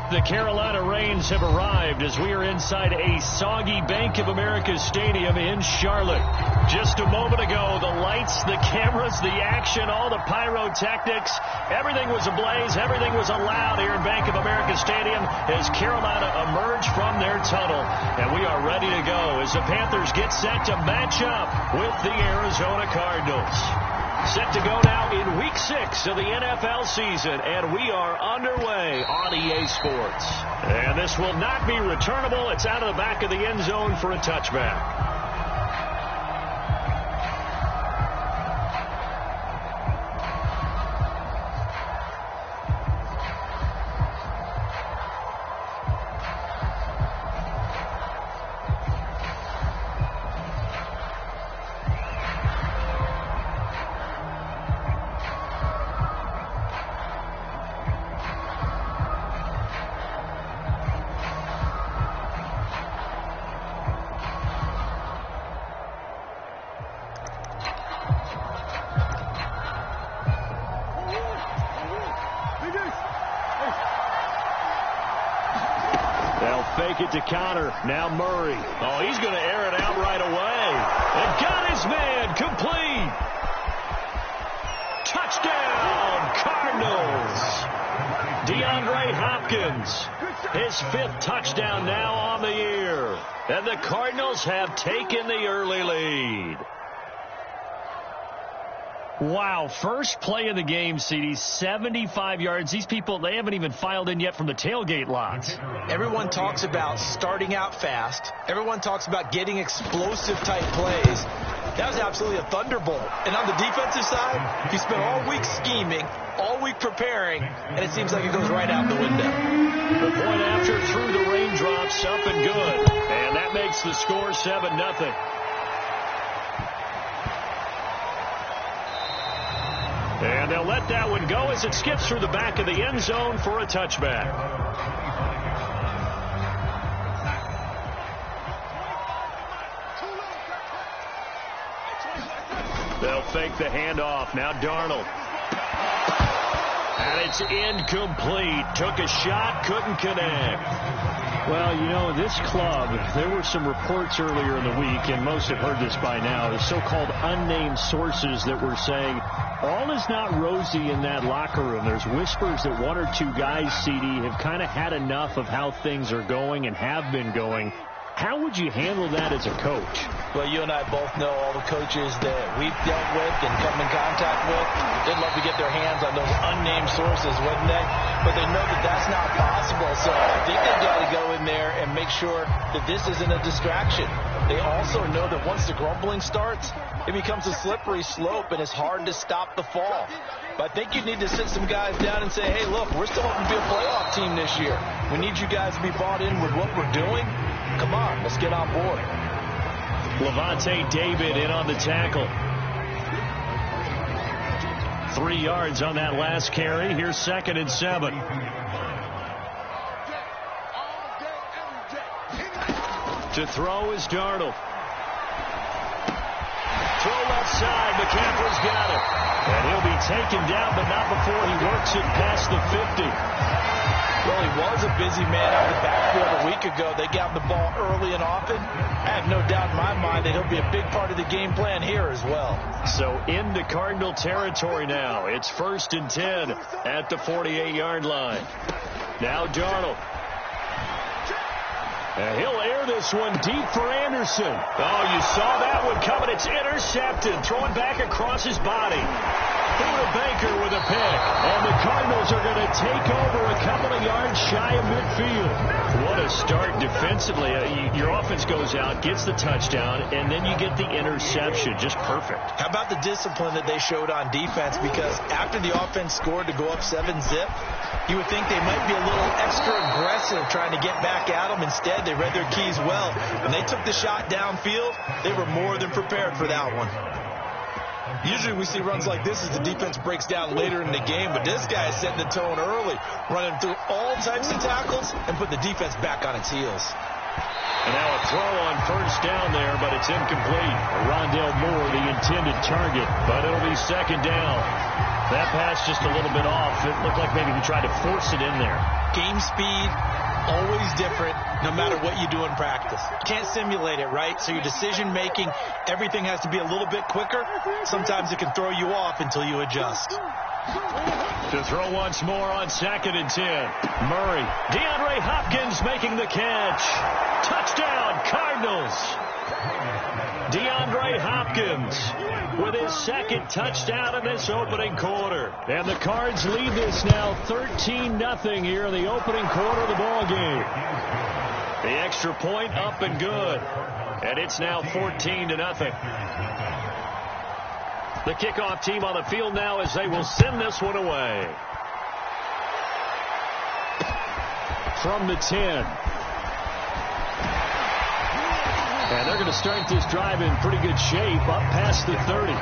The Carolina Rains have arrived as we are inside a soggy Bank of America Stadium in Charlotte. Just a moment ago, the lights, the cameras, the action, all the pyrotechnics, everything was ablaze, everything was allowed here in Bank of America Stadium as Carolina emerged from their tunnel. And we are ready to go as the Panthers get set to match up with the Arizona Cardinals. Set to go now in Week 6 of the NFL season, and we are underway on EA Sports. And this will not be returnable. It's out of the back of the end zone for a touchback. Fake it to Connor. Now Murray. Oh, he's going to air it out right away. And got his man complete. Touchdown, Cardinals. DeAndre Hopkins. His 5th touchdown now on the year. And the Cardinals have taken the early lead. Wow, first play of the game, CD, 75 yards. These people, they haven't even filed in yet from the tailgate lots. Everyone talks about starting out fast. Everyone talks about getting explosive-type plays. That was absolutely a thunderbolt. And on the defensive side, he spent all week scheming, all week preparing, and it seems like it goes right out the window. The point after through the raindrops, up and good. And that makes the score 7-0. And they'll let that one go as it skips through the back of the end zone for a touchback. They'll fake the handoff. Now Darnold. And it's incomplete. Took a shot, couldn't connect. Well, you know, this club, there were some reports earlier in the week, and most have heard this by now, the so-called unnamed sources that were saying all is not rosy in that locker room. There's whispers that 1 or 2 guys, CD, have kind of had enough of how things are going and have been going. How would you handle that as a coach? Well, you and I both know all the coaches that we've dealt with and come in contact with. They'd love to get their hands on those unnamed sources, wouldn't they? But they know that that's not possible. So I think they've got to go in there and make sure that this isn't a distraction. They also know that once the grumbling starts, it becomes a slippery slope and it's hard to stop the fall. But I think you need to sit some guys down and say, hey, look, we're still hoping to be a playoff team this year. We need you guys to be bought in with what we're doing. Come on, let's get on board. Levante David in on the tackle. 3 yards on that last carry. Here's 2nd and 7. To throw is Darnold. Throw left side. McCaffrey's got it. And he'll be taken down, but not before he works it past the 50. Well, he was a busy man out of the backfield a week ago. They got him the ball early and often. I have no doubt in my mind that he'll be a big part of the game plan here as well. So into Cardinal territory now. It's 1st and 10 at the 48-yard line. Now Darnold. And he'll air this one deep for Anderson. Oh, you saw that one coming. It's intercepted. Throwing back across his body. Buda Baker with a pick. And the Cardinals are going to take over a couple of yards shy of midfield. What a start defensively. Your offense goes out, gets the touchdown, and then you get the interception. Just perfect. How about the discipline that they showed on defense? Because after the offense scored to go up 7-zip, you would think they might be a little extra aggressive trying to get back at them. Instead, they read their keys well. When they took the shot downfield, they were more than prepared for that one. Usually we see runs like this as the defense breaks down later in the game, but this guy is setting the tone early, running through all types of tackles and put the defense back on its heels. And now a throw on 1st down there, but it's incomplete. Rondale Moore, the intended target, but it'll be 2nd down. That pass just a little bit off. It looked like maybe he tried to force it in there. Game speed, always different, no matter what you do in practice. Can't simulate it, right? So your decision-making, everything has to be a little bit quicker. Sometimes it can throw you off until you adjust. To throw once more on 2nd and 10. Murray. DeAndre Hopkins making the catch. Touchdown, Cardinals. DeAndre Hopkins with his 2nd touchdown in this opening quarter. And the Cards lead this now 13-0 here in the opening quarter of the ball game. The extra point up and good. And it's now 14-0. The kickoff team on the field now as they will send this one away. From the 10. And they're going to start this drive in pretty good shape up past the 30.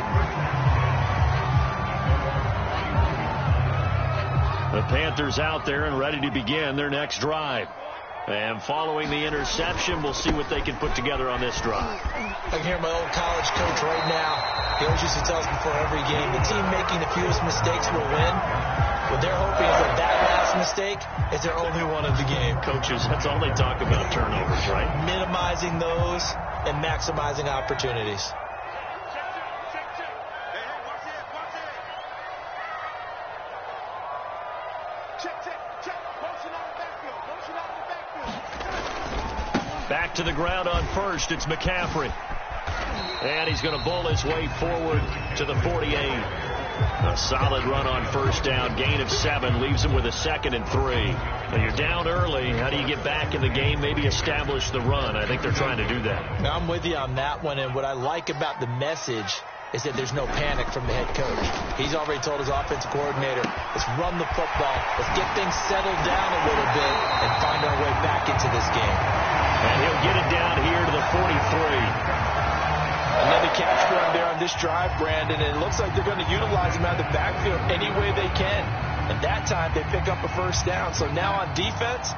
The Panthers out there and ready to begin their next drive. And following the interception, we'll see what they can put together on this drive. I can hear my old college coach right now. He always used to tell us before every game, the team making the fewest mistakes will win. What they're hoping is that last mistake is their only one of the game. Coaches, that's all they talk about, turnovers, right? Minimizing those and maximizing opportunities. Back to the ground on first. It's McCaffrey. And he's going to bowl his way forward to the 48. A solid run on first down. Gain of 7 leaves him with a 2nd and 3. Now you're down early. How do you get back in the game? Maybe establish the run. I think they're trying to do that. Now, I'm with you on that one. And what I like about the message is that there's no panic from the head coach. He's already told his offensive coordinator, let's run the football. Let's get things settled down a little bit and find our way back into this game. And he'll get it down here to the 43. Another catch for him there on this drive, Brandon, and it looks like they're going to utilize him out of the backfield any way they can. And that time they pick up a first down. So now on defense,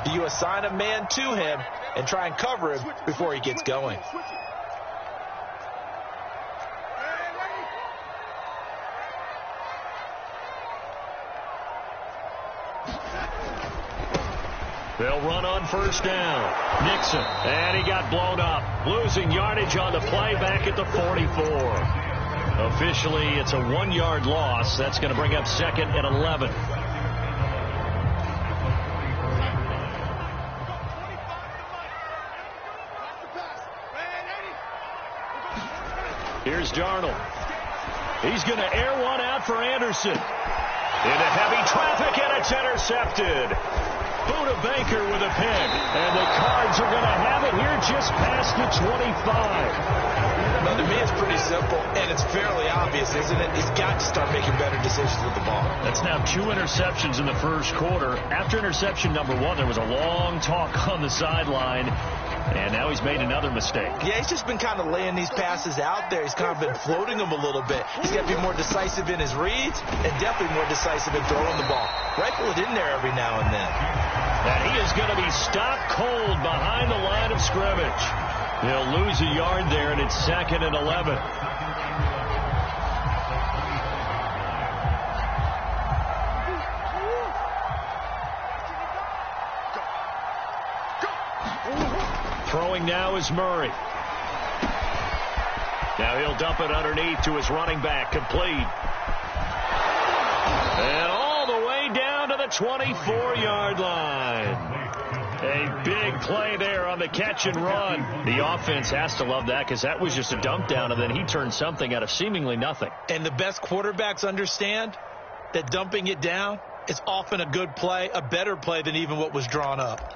do you assign a man to him and try and cover him before he gets going? They'll run on first down. Nixon. And he got blown up. Losing yardage on the play back at the 44. Officially, it's a 1-yard loss. That's going to bring up 2nd and 11. Here's Darnold. He's going to air one out for Anderson. Into heavy traffic, and it's intercepted. Buda Baker with a pick, and the Cards are going to have it here just past the 25. Well, to me, it's pretty simple, and it's fairly obvious, isn't it? He's got to start making better decisions with the ball. That's now 2 interceptions in the first quarter. After interception number 1, there was a long talk on the sideline, and now he's made another mistake. Yeah, he's just been kind of laying these passes out there. He's kind of been floating them a little bit. He's got to be more decisive in his reads and definitely more decisive in throwing the ball. Rifle it in there every now and then. And he is going to be stopped cold behind the line of scrimmage. He'll lose a yard there, and it's 2nd and 11. Throwing now is Murray. Now he'll dump it underneath to his running back, complete. And all the way down to the 24-yard line. A big play there on the catch and run. The offense has to love that because that was just a dump down, and then he turned something out of seemingly nothing. And the best quarterbacks understand that dumping it down is often a good play, a better play than even what was drawn up.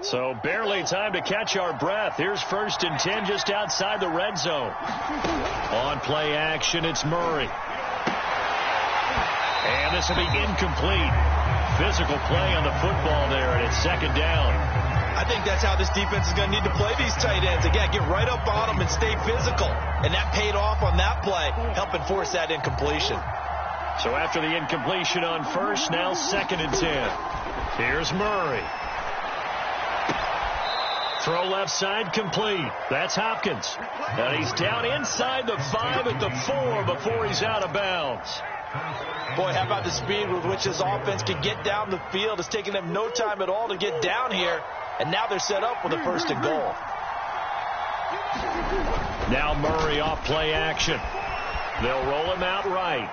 So barely time to catch our breath. Here's 1st and 10 just outside the red zone. On play action, it's Murray. And this will be incomplete. Physical play on the football there, and it's 2nd down. I think that's how this defense is going to need to play these tight ends. Again, get right up on them and stay physical. And that paid off on that play, helping force that incompletion. So after the incompletion on first, now 2nd and 10. Here's Murray. Throw left side, complete. That's Hopkins. And he's down inside the 5 at the 4 before he's out of bounds. Boy, how about the speed with which this offense can get down the field? It's taking them no time at all to get down here, and now they're set up with a first and goal. Now Murray off play action. They'll roll him out right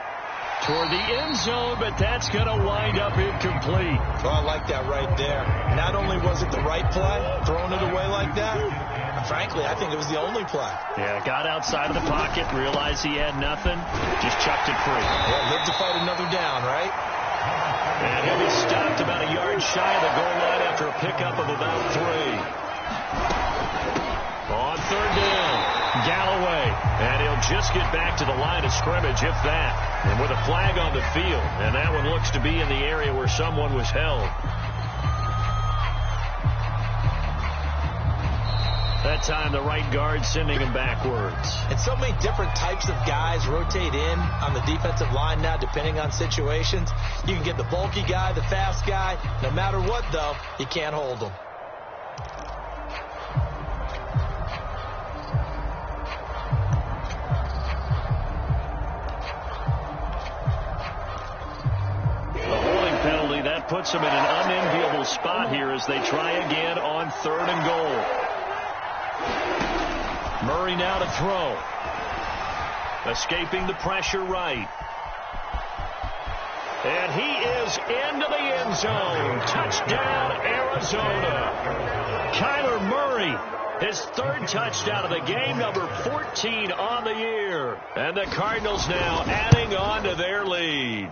toward the end zone, but that's going to wind up incomplete. Oh, I like that right there. Not only was it the right play, throwing it away like that, frankly, I think it was the only play. Yeah, got outside of the pocket, realized he had nothing, just chucked it free. Yeah, lived to fight another down, right? And he'll be stopped about a yard shy of the goal line after a pickup of about 3. On third down, Galloway, and he'll just get back to the line of scrimmage, if that. And with a flag on the field, and that one looks to be in the area where someone was held. That time, the right guard sending him backwards. And so many different types of guys rotate in on the defensive line now, depending on situations. You can get the bulky guy, the fast guy. No matter what, though, you can't hold them. That puts them in an unenviable spot here as they try again on third and goal. Murray now to throw. Escaping the pressure right. And he is into the end zone. Touchdown, Arizona. Kyler Murray, his third touchdown of the game, number 14 on the year. And the Cardinals now adding on to their lead.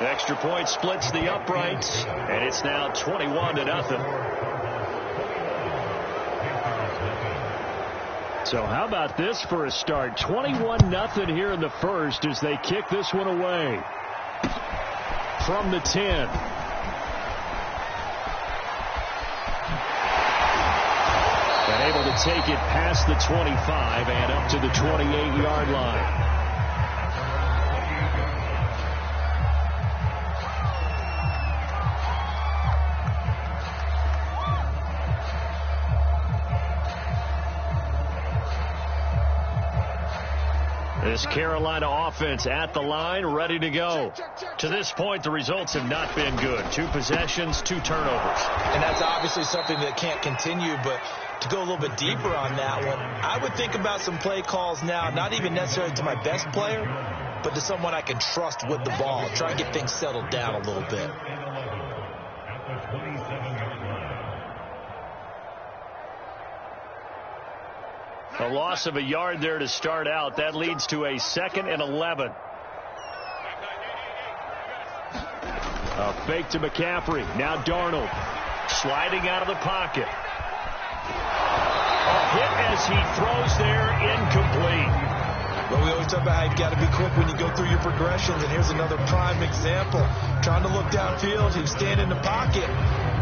Extra point splits the uprights, and it's now 21-0. So how about this for a start? 21-0 here in the first as they kick this one away. From the 10. And able to take it past the 25 and up to the 28-yard line. This Carolina offense at the line, ready to go. To this point, the results have not been good. 2 possessions, 2 turnovers. And that's obviously something that can't continue, but to go a little bit deeper on that one, I would think about some play calls now, not even necessarily to my best player, but to someone I can trust with the ball. Try and get things settled down a little bit. A loss of a yard there to start out. That leads to a 2nd and 11. A fake to McCaffrey. Now Darnold sliding out of the pocket. A hit as he throws there, incomplete. Well, we always talk about how you've got to be quick when you go through your progressions, and here's another prime example. Trying to look downfield, he was standing in the pocket,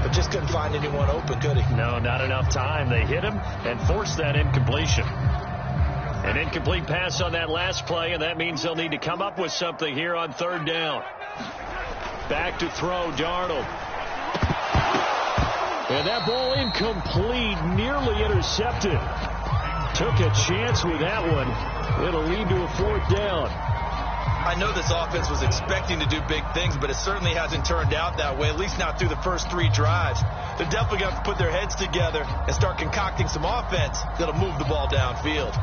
but just couldn't find anyone open, could he? No, not enough time. They hit him and forced that incompletion. An incomplete pass on that last play, and that means they'll need to come up with something here on third down. Back to throw, Darnold. And that ball incomplete, nearly intercepted. Took a chance with that one. It'll lead to a 4th down. I know this offense was expecting to do big things, but it certainly hasn't turned out that way, at least not through the first 3 drives. They're definitely going to have to put their heads together and start concocting some offense that'll move the ball downfield.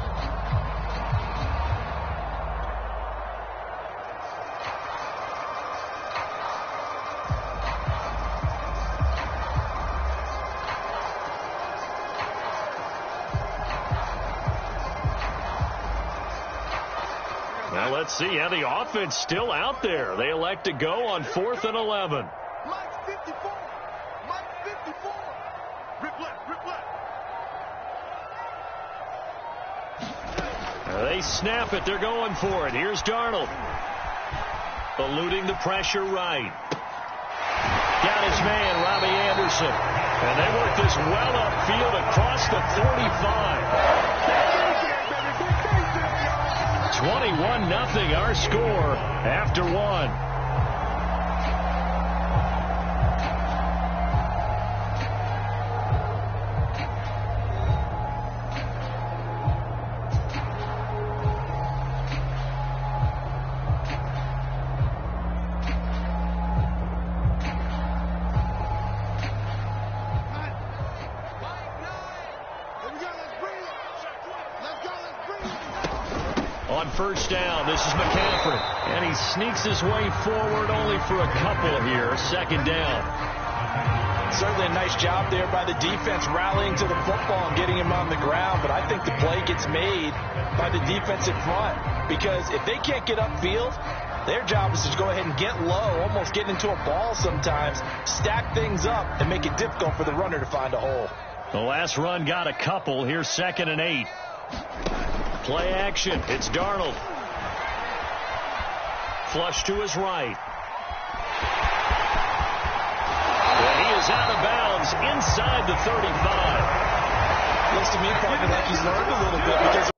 Now let's see how the offense still out there. They elect to go on 4th and 11. Mike 54. Mike 54. Replay. They snap it. They're going for it. Here's Darnold. Eluding the pressure right. Got his man, Robbie Anderson. And they work this well upfield across the 45. 21-0 our score after 1. on first down. This is McCaffrey. And he sneaks his way forward only for a couple here. Second down. Certainly a nice job there by the defense rallying to the football and getting him on the ground. But I think the play gets made by the defensive front. Because if they can't get upfield, their job is to go ahead and get low, almost get into a ball sometimes, stack things up, and make it difficult for the runner to find a hole. The last run got a couple. Here's 2nd and 8. Play action. It's Darnold. Flush to his right. And he is out of bounds inside the 35. Looks to me, partner, like he's learned a little bit because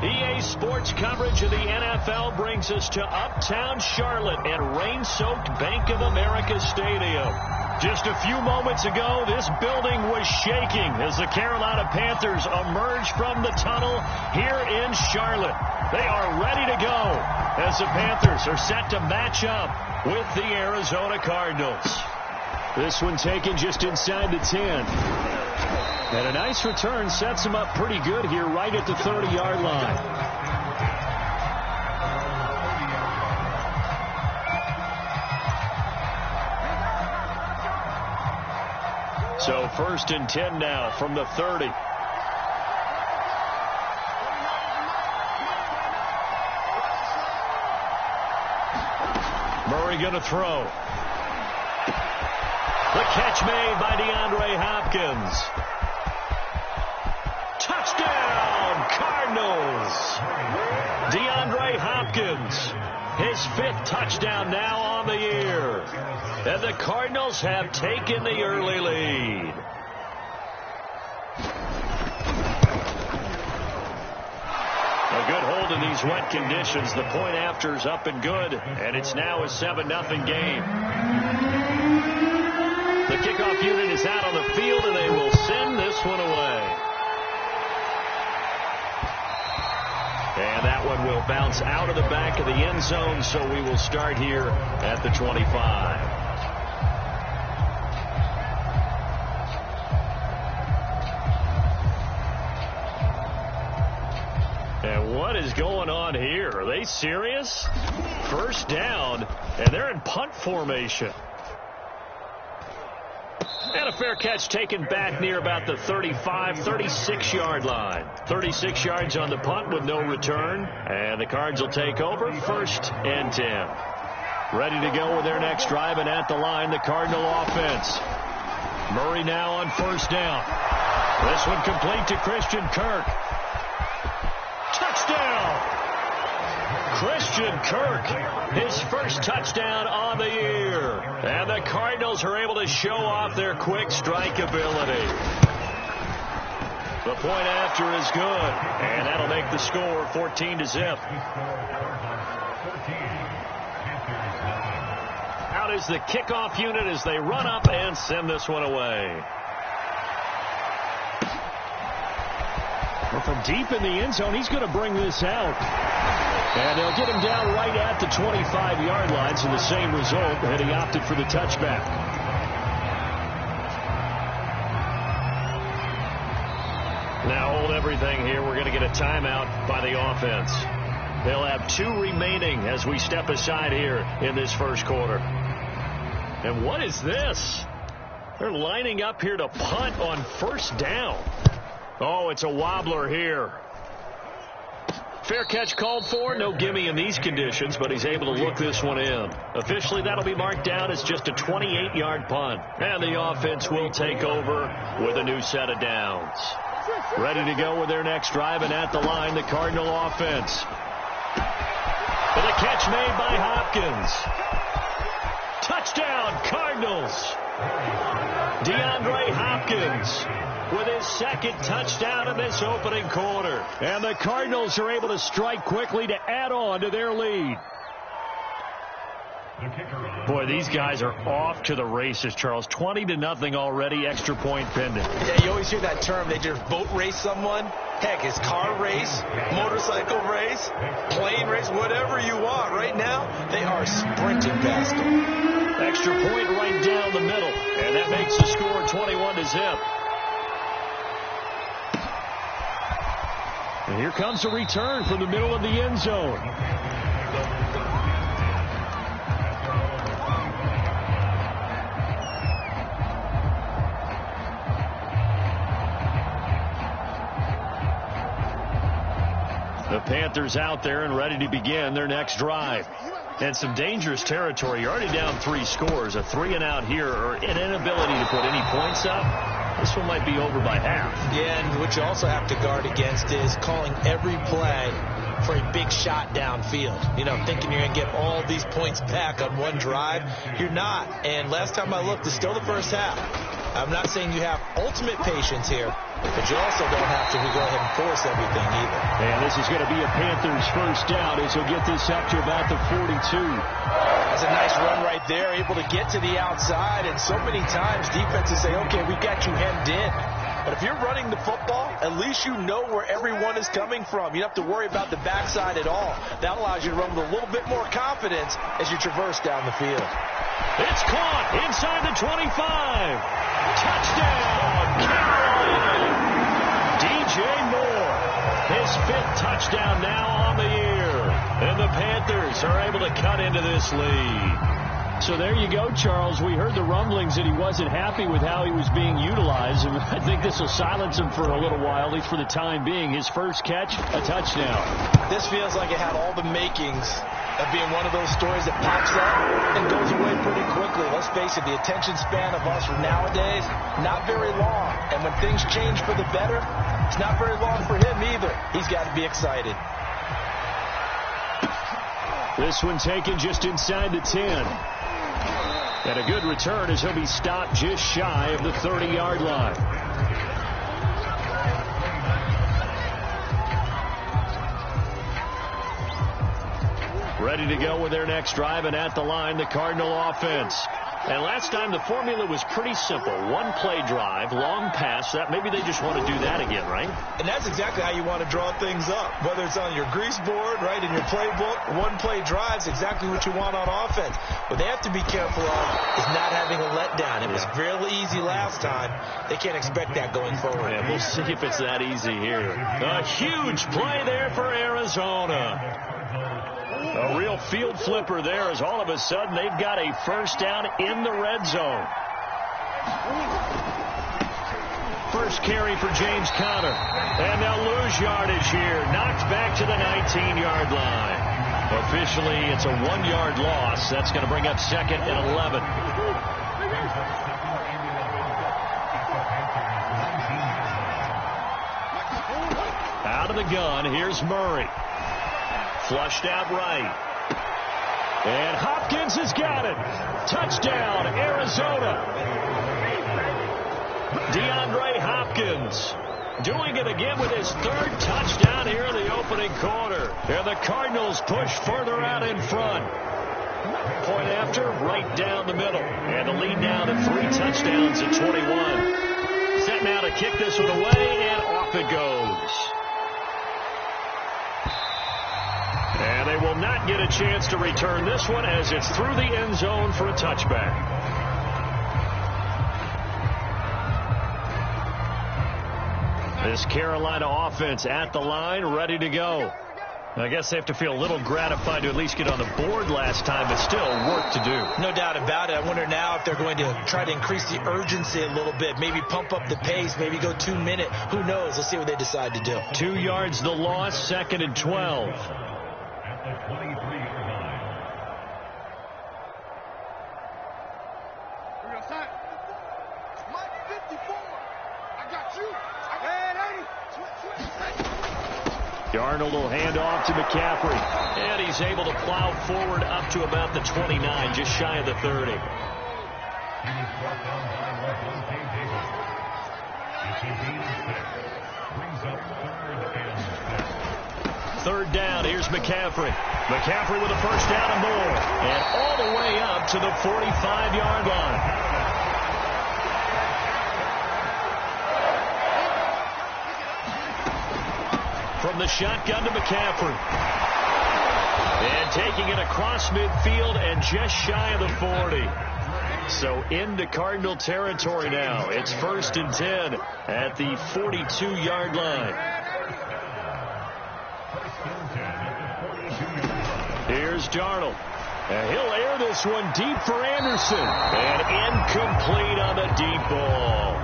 EA Sports coverage of the NFL brings us to uptown Charlotte and rain-soaked Bank of America Stadium. Just a few moments ago, this building was shaking as the Carolina Panthers emerged from the tunnel here in Charlotte. They are ready to go as the Panthers are set to match up with the Arizona Cardinals. This one taken just inside the 10. And a nice return sets him up pretty good here right at the 30-yard line. So 1st and 10 now from the 30. Murray going to throw. The catch made by DeAndre Hopkins. Touchdown, Cardinals. DeAndre Hopkins, his 5th touchdown now on the year. And the Cardinals have taken the early lead. A good hold in these wet conditions. The point after's up and good, and it's now a 7-0 game. The kickoff unit is out on the field, and they will send this one away. And that one will bounce out of the back of the end zone, so we will start here at the 25. And what is going on here? Are they serious? 1st down, and they're in punt formation. And a fair catch taken back near about the 35, 36-yard line. 36 yards on the punt with no return. And the Cards will take over 1st and 10. Ready to go with their next drive, and at the line, the Cardinal offense. Murray now on 1st down. This one complete to Christian Kirk. Touchdown! Christian Kirk, his 1st touchdown on the year. And the Cardinals are able to show off their quick strike ability. The point after is good, and that'll make the score 14-0. Out is the kickoff unit as they run up and send this one away. Well, from deep in the end zone, he's going to bring this out. And they'll get him down right at the 25-yard line, so the same result, and he opted for the touchback. Now hold everything here. We're going to get a timeout by the offense. They'll have 2 remaining as we step aside here in this 1st quarter. And what is this? They're lining up here to punt on 1st down. Oh, it's a wobbler here. Fair catch called for. No gimme in these conditions, but he's able to look this one in. Officially, that'll be marked down as just a 28-yard punt. And the offense will take over with a new set of downs. Ready to go with their next drive, and at the line, the Cardinal offense. And a catch made by Hopkins. Touchdown, Cardinals. DeAndre Hopkins with his 2nd touchdown in this opening quarter. And the Cardinals are able to strike quickly to add on to their lead. Boy, these guys are off to the races, Charles. 20-0 already, extra point pending. Yeah, you always hear that term. They just boat race someone. Heck, it's car race, motorcycle race, plane race, whatever you want. Right now, they are sprinting past them. Extra point right down the middle, and that makes the score 21-0. And here comes a return from the middle of the end zone. The Panthers out there and ready to begin their next drive. And some dangerous territory. You're already down 3 scores. A 3-and-out here, or an inability to put any points up. This one might be over by half. Yeah, and what you also have to guard against is calling every play for a big shot downfield. You know, thinking you're going to get all these points back on one drive. You're not. And last time I looked, it's still the first half. I'm not saying you have ultimate patience here, but you also don't have to go ahead and force everything either. And this is going to be a Panthers first down as he'll get this up to about the 42. That's a nice run right there, able to get to the outside, and so many times defenses say, okay, we got you hemmed in. But if you're running the football, at least you know where everyone is coming from. You don't have to worry about the backside at all. That allows you to run with a little bit more confidence as you traverse down the field. It's caught inside the 25. Touchdown, Carolina. DJ Moore, his 5th touchdown now on the year. And the Panthers are able to cut into this lead. So there you go, Charles. We heard the rumblings that he wasn't happy with how he was being utilized, and I think this will silence him for a little while, at least for the time being. His first catch, a touchdown. This feels like it had all the makings of being one of those stories that pops up and goes away pretty quickly. Let's face it, the attention span of us from nowadays, not very long. And when things change for the better, it's not very long for him either. He's got to be excited. This one taken just inside the 10. And a good return as he'll be stopped just shy of the 30-yard line. Ready to go with their next drive, and at the line, the Cardinal offense. And last time the formula was pretty simple. One play drive, long pass. That maybe they just want to do that again, right? And that's exactly how you want to draw things up. Whether it's on your grease board, right, in your playbook, one play drive is exactly what you want on offense. What they have to be careful of is not having a letdown. It was fairly easy last time. They can't expect that going forward. Yeah, we'll see if it's that easy here. A huge play there for Arizona. A real field flipper there as all of a sudden they've got a first down in the red zone. First carry for James Conner. And they'll lose yardage here. Knocked back to the 19-yard line. Officially, it's a 1-yard loss. That's going to bring up 2nd and 11. Out of the gun, here's Murray. Flushed out right. And Hopkins has got it. Touchdown, Arizona. DeAndre Hopkins doing it again with his 3rd touchdown here in the opening quarter. And the Cardinals push further out in front. Point after, right down the middle. And the lead now to 3 touchdowns at 21. Set now to kick this one away, and off it goes. And they will not get a chance to return this one as it's through the end zone for a touchback. This Carolina offense at the line, ready to go. I guess they have to feel a little gratified to at least get on the board last time, but still work to do. No doubt about it. I wonder now if they're going to try to increase the urgency a little bit, maybe pump up the pace, maybe go 2 minute. Who knows? Let's see what they decide to do. 2 yards the loss, 2nd and 12. Darnold will hand off to McCaffrey. And he's able to plow forward up to about the 29, just shy of the 30. Third down, here's McCaffrey. McCaffrey with a first down and more. And all the way up to the 45-yard line. From the shotgun to McCaffrey. And taking it across midfield and just shy of the 40. So into Cardinal territory now. It's 1st and 10 at the 42-yard line. Here's Darnold. And he'll air this one deep for Anderson. And incomplete on the deep ball.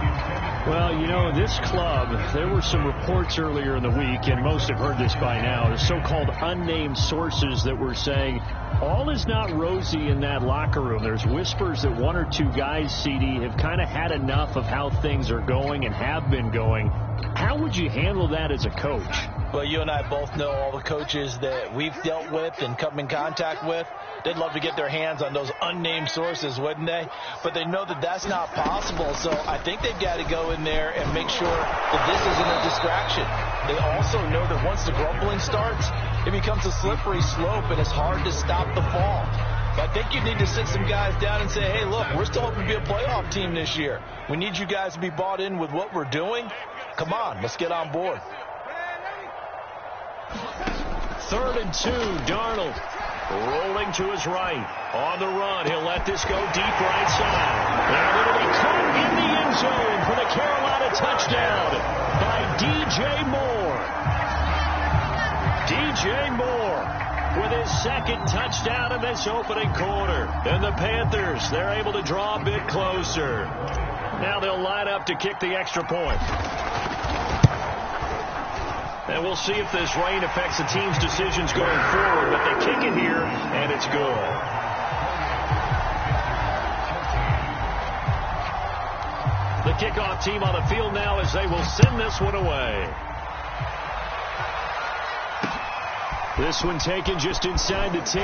Well, you know, this club, there were some reports earlier in the week, and most have heard this by now, the so-called unnamed sources that were saying all is not rosy in that locker room. There's whispers that 1 or 2 guys, CD, have kind of had enough of how things are going and have been going, How would you handle that as a coach? Well, you and I both know all the coaches that we've dealt with and come in contact with. They'd love to get their hands on those unnamed sources, wouldn't they? But they know that that's not possible, so I think they've got to go in there and make sure that this isn't a distraction. They also know that once the grumbling starts, it becomes a slippery slope, and it's hard to stop the fall. But I think you need to sit some guys down and say, hey, look, we're still hoping to be a playoff team this year. We need you guys to be bought in with what we're doing. Come on, let's get on board. 3rd and 2, Darnold rolling to his right. On the run, he'll let this go deep right side. And it'll be caught in the end zone for the Carolina touchdown by DJ Moore. DJ Moore with his 2nd touchdown in this opening quarter. And the Panthers, they're able to draw a bit closer. Now they'll line up to kick the extra point. And we'll see if this rain affects the team's decisions going forward. But they kick it here, and it's good. The kickoff team on the field now as they will send this one away. This one taken just inside the 10.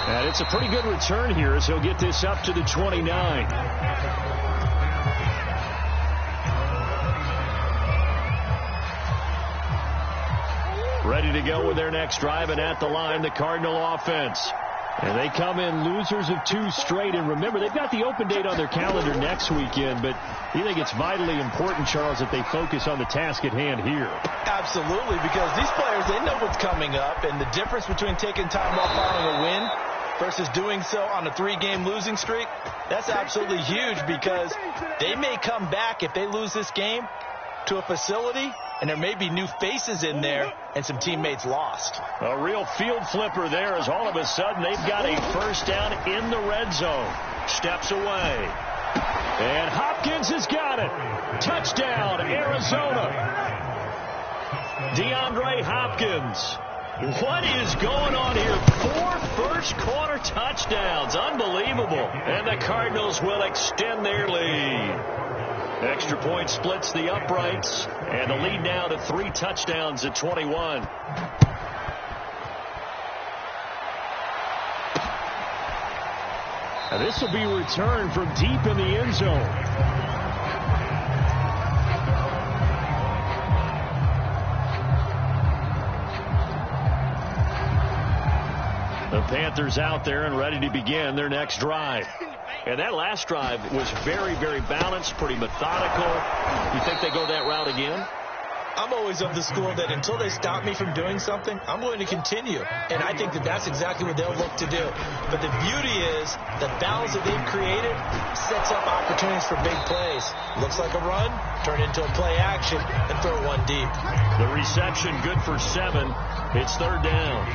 And it's a pretty good return here as he'll get this up to the 29. Ready to go with their next drive, and at the line, the Cardinal offense. And they come in losers of 2 straight. And remember, they've got the open date on their calendar next weekend, but you think it's vitally important, Charles, that they focus on the task at hand here. Absolutely, because these players, they know what's coming up, and the difference between taking time off following a win versus doing so on a 3-game losing streak, that's absolutely huge, because they may come back if they lose this game to a facility, and there may be new faces in there and some teammates lost. A real field flipper there, as all of a sudden they've got a first down in the red zone. Steps away. And Hopkins has got it. Touchdown, Arizona. DeAndre Hopkins. What is going on here? 4 first-quarter touchdowns. Unbelievable. And the Cardinals will extend their lead. Extra point splits the uprights, and the lead now to 3 touchdowns at 21. And this will be returned from deep in the end zone. The Panthers out there and ready to begin their next drive. And that last drive was very, very balanced, pretty methodical. You think they go that route again? I'm always of the school that until they stop me from doing something, I'm going to continue. And I think that that's exactly what they'll look to do. But the beauty is the balance that they've created sets up opportunities for big plays. Looks like a run, turn into a play action, and throw one deep. The reception good for 7. It's 3rd down.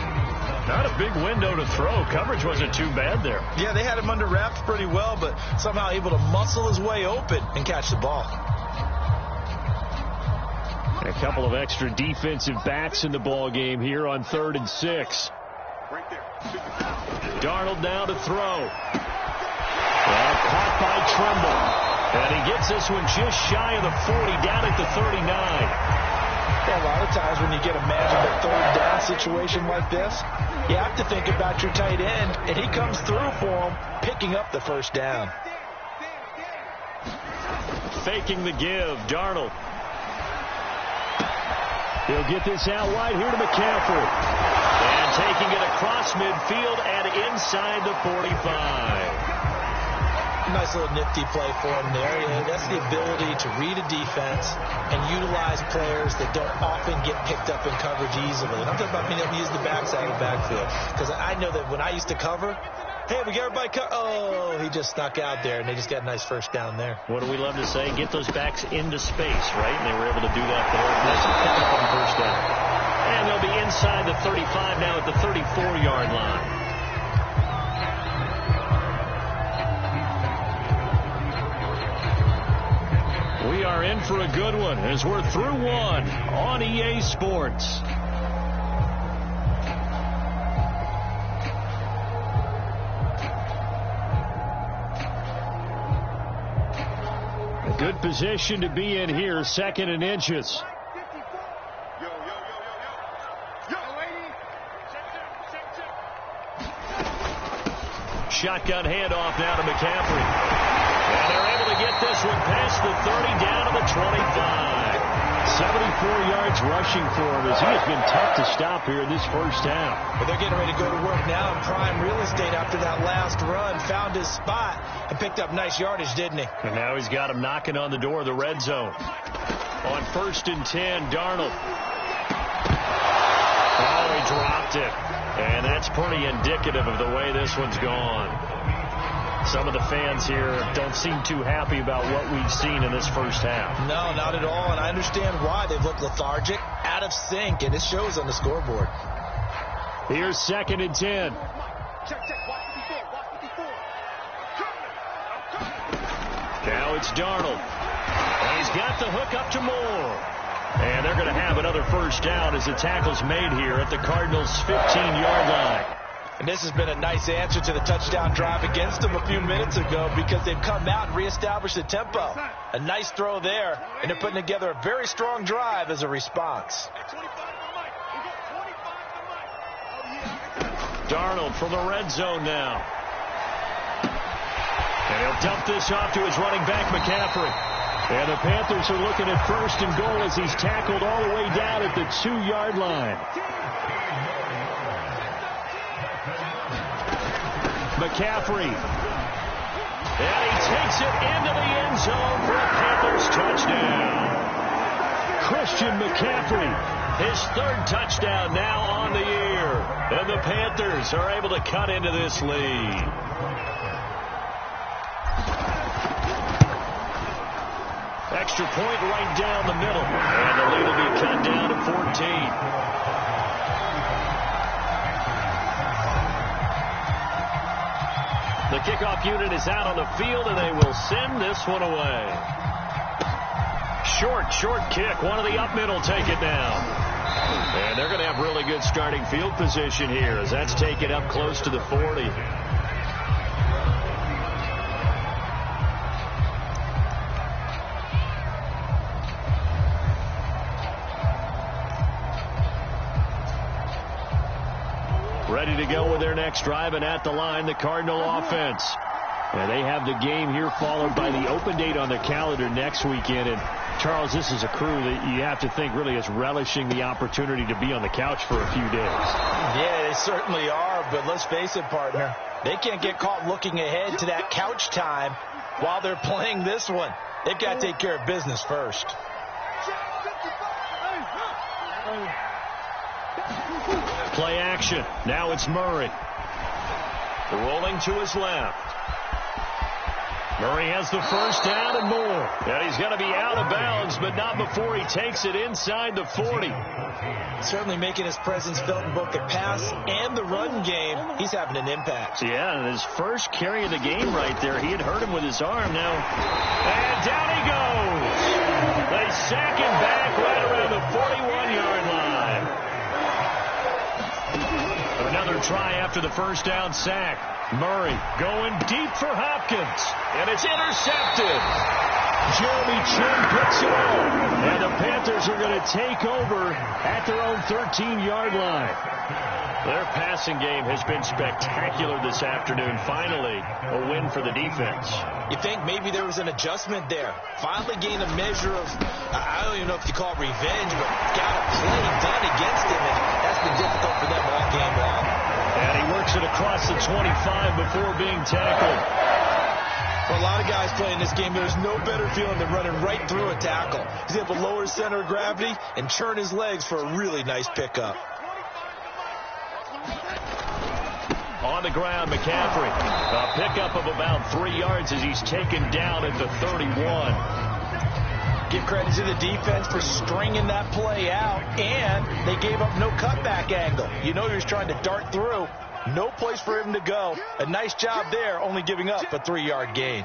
Not a big window to throw. Coverage wasn't too bad there. Yeah, they had him under wraps pretty well, but somehow able to muscle his way open and catch the ball. A couple of extra defensive backs in the ball game here on 3rd and 6. Darnold now to throw. And caught by Tremble. And he gets this one just shy of the 40, down at the 39. A lot of times when you get a magical 3rd down situation like this, you have to think about your tight end, and he comes through for him, picking up the first down. Faking the give, Darnold. He'll get this out wide here to McCaffrey. And taking it across midfield and inside the 45. Nice little nifty play for him there. Yeah, that's the ability to read a defense and utilize players that don't often get picked up in coverage easily. And I'm talking about being able to use the backside of the backfield. Because I know that when I used to cover, hey, we got everybody covered. Oh, he just snuck out there, and they just got a nice first down there. What do we love to say? Get those backs into space, right? And they were able to do that there. Nice pick up on first down. And they'll be inside the 35 now at the 34-yard line. We are in for a good one as we're through one on EA Sports. Good position to be in here, 2nd and inches. Shotgun handoff now to McCaffrey. And they're able to get this one past the 30 down to the 25. 74 yards rushing for him as he has been tough to stop here in this first half. But they're getting ready to go to work now in prime real estate after that last run. Found his spot and picked up nice yardage, didn't he? And now he's got him knocking on the door of the red zone. On 1st and 10, Darnold. Oh, he dropped it. And that's pretty indicative of the way this one's gone. Some of the fans here don't seem too happy about what we've seen in this first half. No, not at all, and I understand why. They've looked lethargic, out of sync, and it shows on the scoreboard. Here's 2nd and 10. Now it's Darnold. And he's got the hook up to Moore. And they're going to have another first down as the tackle's made here at the Cardinals' 15-yard line. And this has been a nice answer to the touchdown drive against them a few minutes ago because they've come out and reestablished the tempo. A nice throw there, and they're putting together a very strong drive as a response. Darnold from the red zone now. And he'll dump this off to his running back, McCaffrey. And the Panthers are looking at 1st and goal as he's tackled all the way down at the 2-yard line. McCaffrey. And he takes it into the end zone for a Panthers touchdown. Christian McCaffrey, his 3rd touchdown now on the year. And the Panthers are able to cut into this lead. Extra point right down the middle. And the lead will be cut down to 14. The kickoff unit is out on the field, and they will send this one away. Short kick. One of the up men will take it down. And they're going to have really good starting field position here as that's taken up close to the 40. Ready to go with their next drive, and at the line, the Cardinal offense. And they have the game here followed by the open date on their calendar next weekend. And, Charles, this is a crew that you have to think really is relishing the opportunity to be on the couch for a few days. Yeah, they certainly are, but let's face it, partner. They can't get caught looking ahead to that couch time while they're playing this one. They've got to take care of business first. Play action. Now it's Murray. Rolling to his left. Murray has the first down and more. And he's going to be out of bounds, but not before he takes it inside the 40. Certainly making his presence felt in both the pass and the run game. He's having an impact. Yeah, and his first carry of the game right there, he had hurt him with his arm now. And down he goes. They sack him back right around the 41-yard line. Another try after the first down sack. Murray going deep for Hopkins. And it's intercepted. Jeremy Chin picks it up. And the Panthers are going to take over at their own 13-yard line. Their passing game has been spectacular this afternoon. Finally, a win for the defense. You think maybe there was an adjustment there. Finally gained a measure of, I don't even know if you call it revenge, but got a play done against him, and that's been difficult for them all game long. And he works it across the 25 before being tackled. For a lot of guys playing this game, there's no better feeling than running right through a tackle. He's able to lower his center of gravity and churn his legs for a really nice pickup. On the ground, McCaffrey. A pickup of about 3 yards as he's taken down at the 31. Give credit to the defense for stringing that play out, and they gave up no cutback angle. You know he was trying to dart through. No place for him to go. A nice job there, only giving up a 3-yard gain.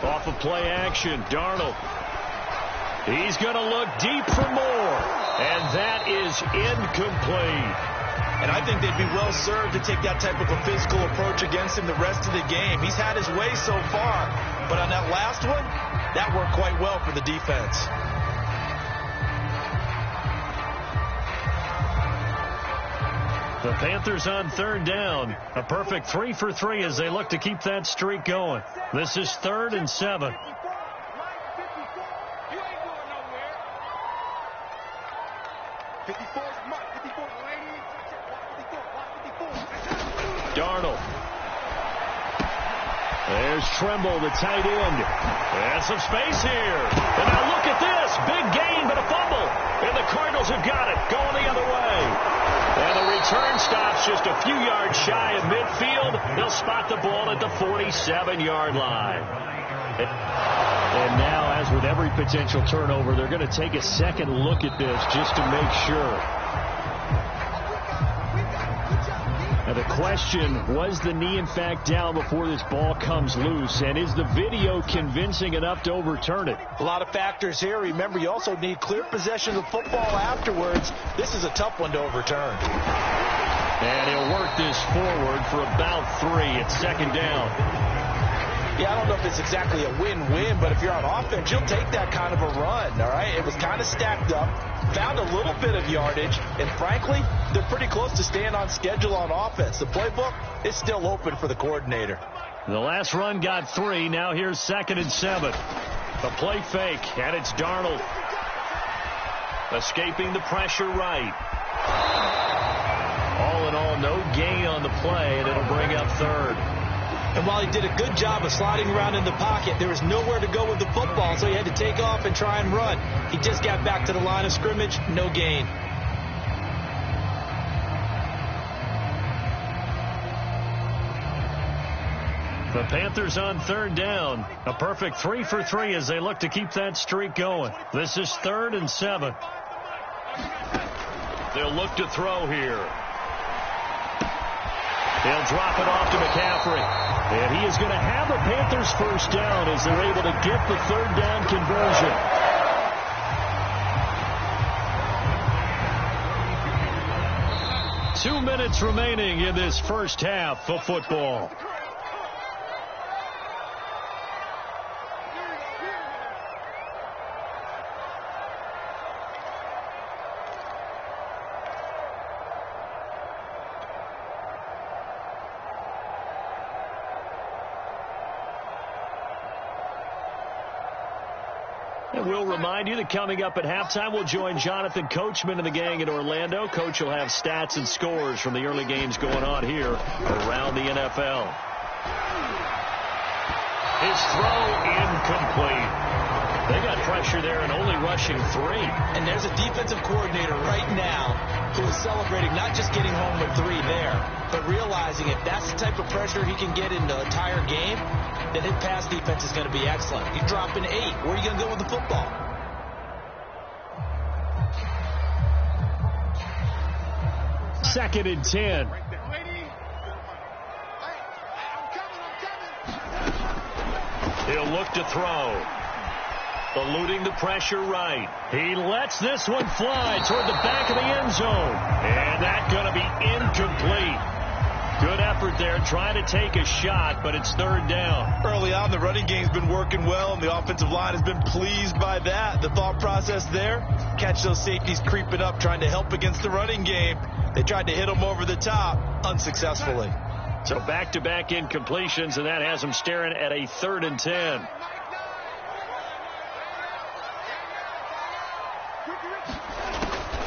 Off of play action, Darnold. He's going to look deep for more, and that is incomplete. And I think they'd be well served to take that type of a physical approach against him the rest of the game. He's had his way so far, But on that last one, that worked quite well for the defense. The Panthers on third down. A perfect 3 for 3 as they look to keep that streak going. This is 3rd and 7. Darnold. There's Tremble, the tight end. And some space here. And now look at this. Big gain, but a fumble. And the Cardinals have got it. Going the other way. And the return stops just a few yards shy of midfield. They'll spot the ball at the 47-yard line. And now, as with every potential turnover, they're going to take a second look at this just to make sure. Now the question, was the knee in fact down before this ball comes loose? And is the video convincing enough to overturn it? A lot of factors here. Remember, you also need clear possession of the football afterwards. This is a tough one to overturn. And he'll work this forward for about 3. It's 2nd down. Yeah, I don't know if it's exactly a win-win, but if you're on offense, you'll take that kind of a run, all right? It was kind of stacked up, found a little bit of yardage, and frankly, they're pretty close to staying on schedule on offense. The playbook is still open for the coordinator. The last run got 3. Now here's 2nd and 7. A play fake, and it's Darnold. Escaping the pressure right. All in all, no gain on the play, and it'll bring up 3rd. And while he did a good job of sliding around in the pocket, there was nowhere to go with the football, so he had to take off and try and run. He just got back to the line of scrimmage, no gain. The Panthers on 3rd down. A perfect 3 for 3 as they look to keep that streak going. This is 3rd and 7. They'll look to throw here. They'll drop it off to McCaffrey. And he is going to have the Panthers first down as they're able to get the 3rd down conversion. Two minutes remaining in this first half of football. We'll remind you that coming up at halftime, we'll join Jonathan Coachman and the gang in Orlando. Coach will have stats and scores from the early games going on here around the NFL. His throw incomplete. They got pressure there and only rushing 3. And there's a defensive coordinator right now who is celebrating not just getting home with 3 there, but realizing if that's the type of pressure he can get in the entire game, then his pass defense is going to be excellent. You're dropping 8. Where are you going to go with the football? Second and 10. He'll look to throw. Eluding the pressure right. He lets this one fly toward the back of the end zone. And that's going to be incomplete. Good effort there, trying to take a shot, but it's 3rd down. Early on, the running game's been working well, and the offensive line has been pleased by that. The thought process there, catch those safeties creeping up, trying to help against the running game. They tried to hit them over the top, unsuccessfully. So back-to-back incompletions, and that has them staring at a 3rd and 10.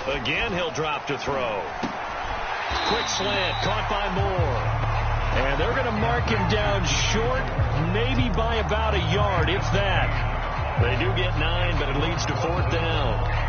Again, he'll drop to throw. Quick slant, caught by Moore. And they're going to mark him down short, maybe by about a yard, if that. They do get 9, but it leads to 4th down.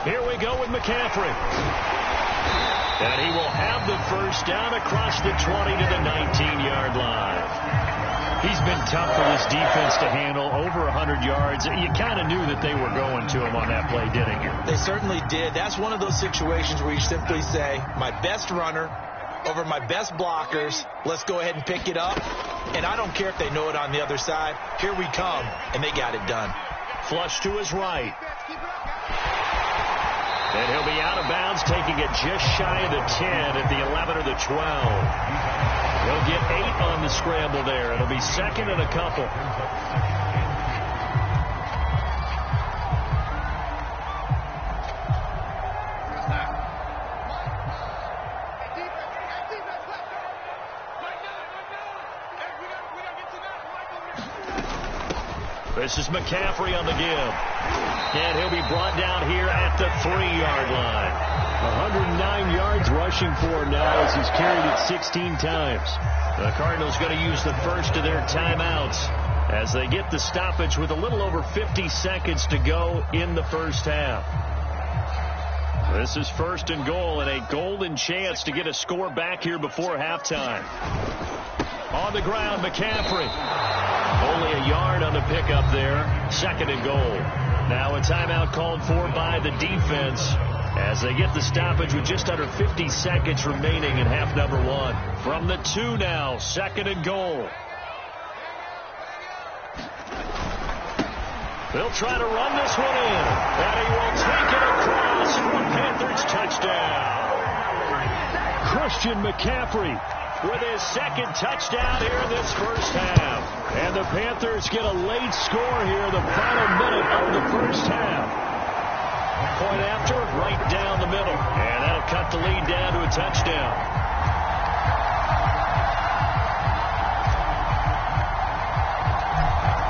Here we go with McCaffrey. And he will have the first down across the 20 to the 19-yard line. He's been tough for this defense to handle, over 100 yards. You kind of knew that they were going to him on that play, didn't you? They certainly did. That's one of those situations where you simply say, my best runner over my best blockers. Let's go ahead and pick it up. And I don't care if they know it on the other side. Here we come, and they got it done. Flush to his right. And he'll be out of bounds, taking it just shy of the 10 at the 11 or the 12. He'll get 8 on the scramble there. It'll be second and a couple. This is McCaffrey on the give. And he'll be brought down here at the 3-yard line. 109 yards rushing for now as he's carried it 16 times. The Cardinals going to use the first of their timeouts as they get the stoppage with a little over 50 seconds to go in the first half. This is first and goal and a golden chance to get a score back here before halftime. On the ground, McCaffrey. Only a yard on the pickup there. Second and goal. Now a timeout called for by the defense as they get the stoppage with just under 50 seconds remaining in half number 1. From the 2 now, second and goal. They'll try to run this one in. And he will take it across for a Panthers touchdown. Christian McCaffrey with his second touchdown here in this first half. And the Panthers get a late score here, the final minute of the first half. Point after, right down the middle. And that'll cut the lead down to a touchdown.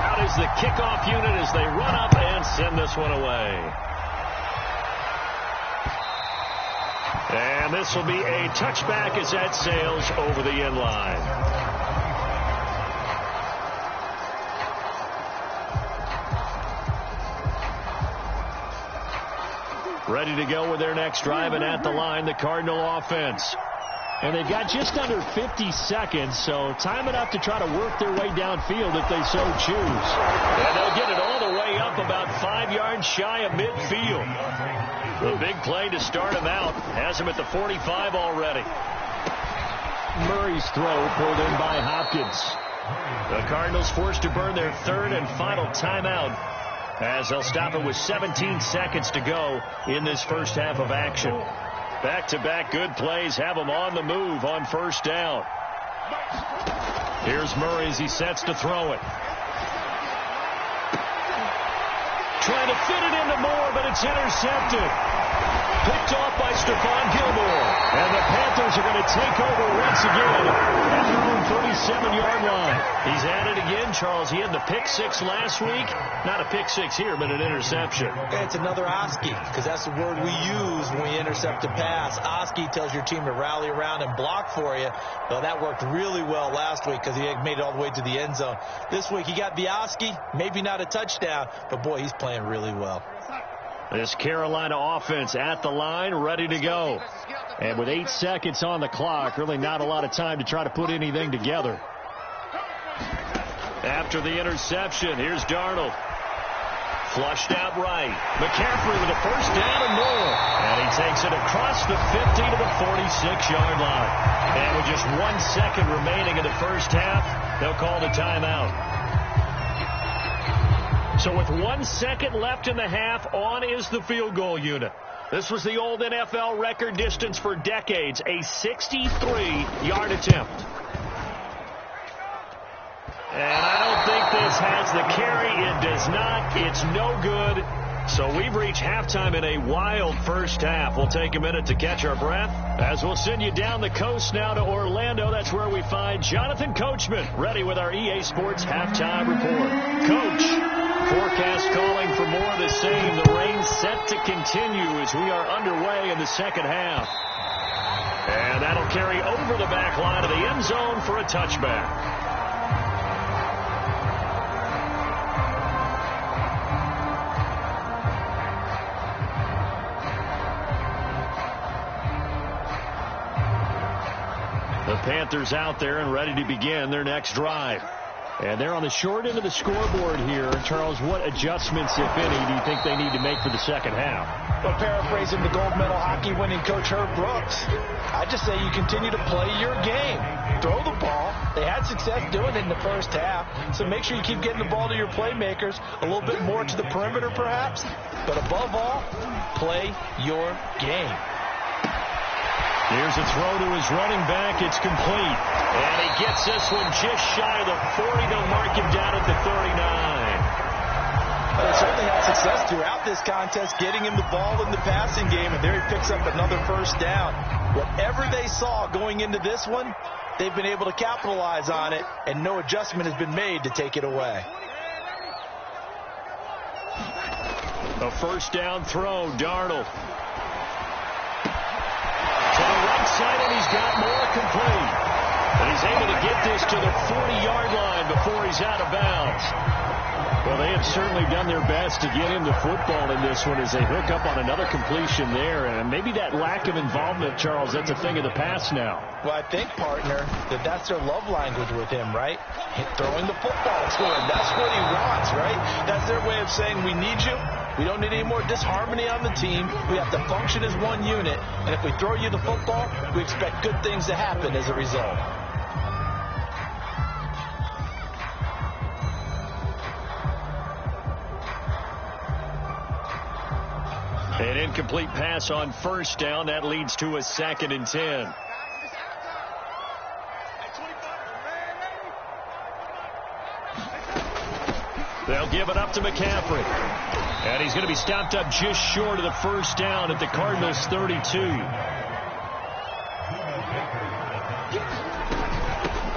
Out is the kickoff unit as they run up and send this one away. And this will be a touchback as that sails over the end line. Ready to go with their next drive, and at the line, the Cardinal offense. And they've got just under 50 seconds, so time enough to try to work their way downfield if they so choose. And they'll get it all the way up about 5 yards shy of midfield. The big play to start him out has him at the 45 already. Murray's throw pulled in by Hopkins. The Cardinals forced to burn their third and final timeout as they'll stop it with 17 seconds to go in this first half of action. Back-to-back good plays have them on the move on first down. Here's Murray as he sets to throw it. Trying to fit it into Moore, but it's intercepted. Picked off by Stephon Gilmore. And the Panthers are going to take over once again at their own 37-yard line. He's at it again, Charles. He had the pick 6 last week. Not a pick 6 here, but an interception. It's another Oski, because that's the word we use when we intercept a pass. Oski tells your team to rally around and block for you. Well, that worked really well last week because he made it all the way to the end zone. This week he got the Oski, maybe not a touchdown, but boy, he's playing really well. This Carolina offense at the line, ready to go. And with 8 seconds on the clock, really not a lot of time to try to put anything together. After the interception, here's Darnold. Flushed out right. McCaffrey with a first down and more. And he takes it across the 50 to the 46-yard line. And with just 1 second remaining in the first half, they'll call the timeout. So with 1 second left in the half, on is the field goal unit. This was the old NFL record distance for decades, a 63-yard attempt. And I don't think this has the carry. It does not. It's no good. So we've reached halftime in a wild first half. We'll take a minute to catch our breath as we'll send you down the coast now to Orlando. That's where we find Jonathan Coachman ready with our EA Sports halftime report. Coach, forecast calling for more of the same. The rain set to continue as we are underway in the second half. And that'll carry over the back line of the end zone for a touchback. The Panthers out there and ready to begin their next drive. And they're on the short end of the scoreboard here. Charles, what adjustments, if any, do you think they need to make for the second half? Well, paraphrasing the gold medal hockey winning coach Herb Brooks, I just say you continue to play your game. Throw the ball. They had success doing it in the first half, so make sure you keep getting the ball to your playmakers, a little bit more to the perimeter perhaps, but above all, play your game. Here's a throw to his running back. It's complete. And he gets this one just shy of the 40. They'll mark him down at the 39. They certainly had success throughout this contest, getting him the ball in the passing game, and there he picks up another first down. Whatever they saw going into this one, they've been able to capitalize on it, and no adjustment has been made to take it away. A first down throw, Darnold. To the right side, and he's got more complete. And he's able to get this to the 40-yard line before he's out of bounds. Well, they have certainly done their best to get him the football in this one as they hook up on another completion there. And maybe that lack of involvement, Charles, that's a thing of the past now. Well, I think, partner, that's their love language with him, right? Throwing the football to him. That's what he wants, right? That's their way of saying, we need you. We don't need any more disharmony on the team. We have to function as one unit. And if we throw you the football, we expect good things to happen as a result. An incomplete pass on first down. That leads to a 2nd and 10. They'll give it up to McCaffrey. And he's going to be stopped up just short of the first down at the Cardinals' 32.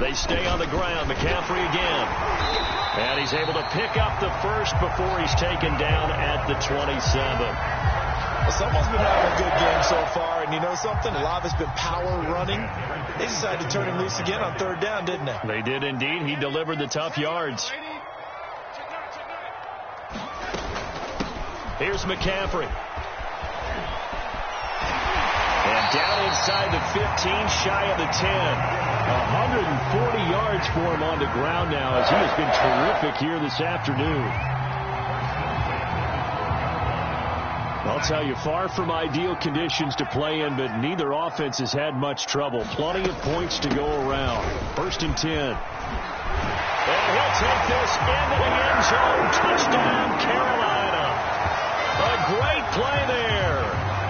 They stay on the ground. McCaffrey again. And he's able to pick up the first before he's taken down at the 27. Well, someone's been having a good game so far, and you know something? A lot of it's been power running. They decided to turn him loose again on third down, didn't they? They did indeed. He delivered the tough yards. Here's McCaffrey. And down inside the 15, shy of the 10. 140 yards for him on the ground now as he has been terrific here this afternoon. I'll tell you, far from ideal conditions to play in, but neither offense has had much trouble. Plenty of points to go around. 1st and 10. And he'll take this into the end zone. Touchdown, Carolina. A great play there.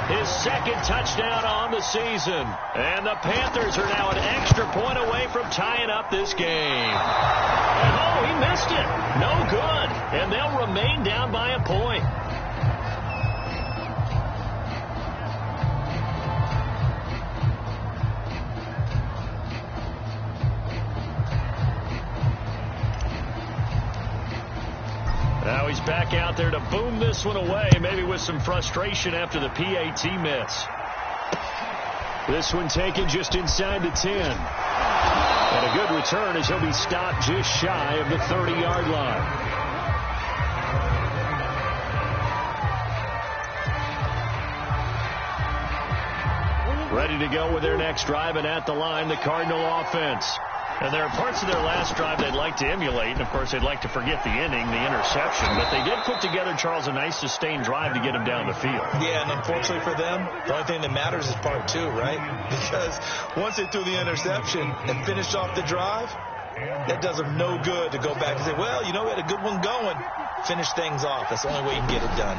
His 2nd touchdown on the season. And the Panthers are now an extra point away from tying up this game. Oh, he missed it. No good. And they'll remain down by a point. Now he's back out there to boom this one away, maybe with some frustration after the PAT miss. This one taken just inside the 10. And a good return as he'll be stopped just shy of the 30-yard line. Ready to go with their next drive, and at the line, the Cardinal offense. And there are parts of their last drive they'd like to emulate, and, of course, they'd like to forget the inning, the interception. But they did put together, Charles, a nice sustained drive to get him down the field. Yeah, and unfortunately for them, the only thing that matters is part 2, right? Because once they threw the interception and finished off the drive, that does them no good to go back and say, well, you know, we had a good one going. Finish things off. That's the only way you can get it done.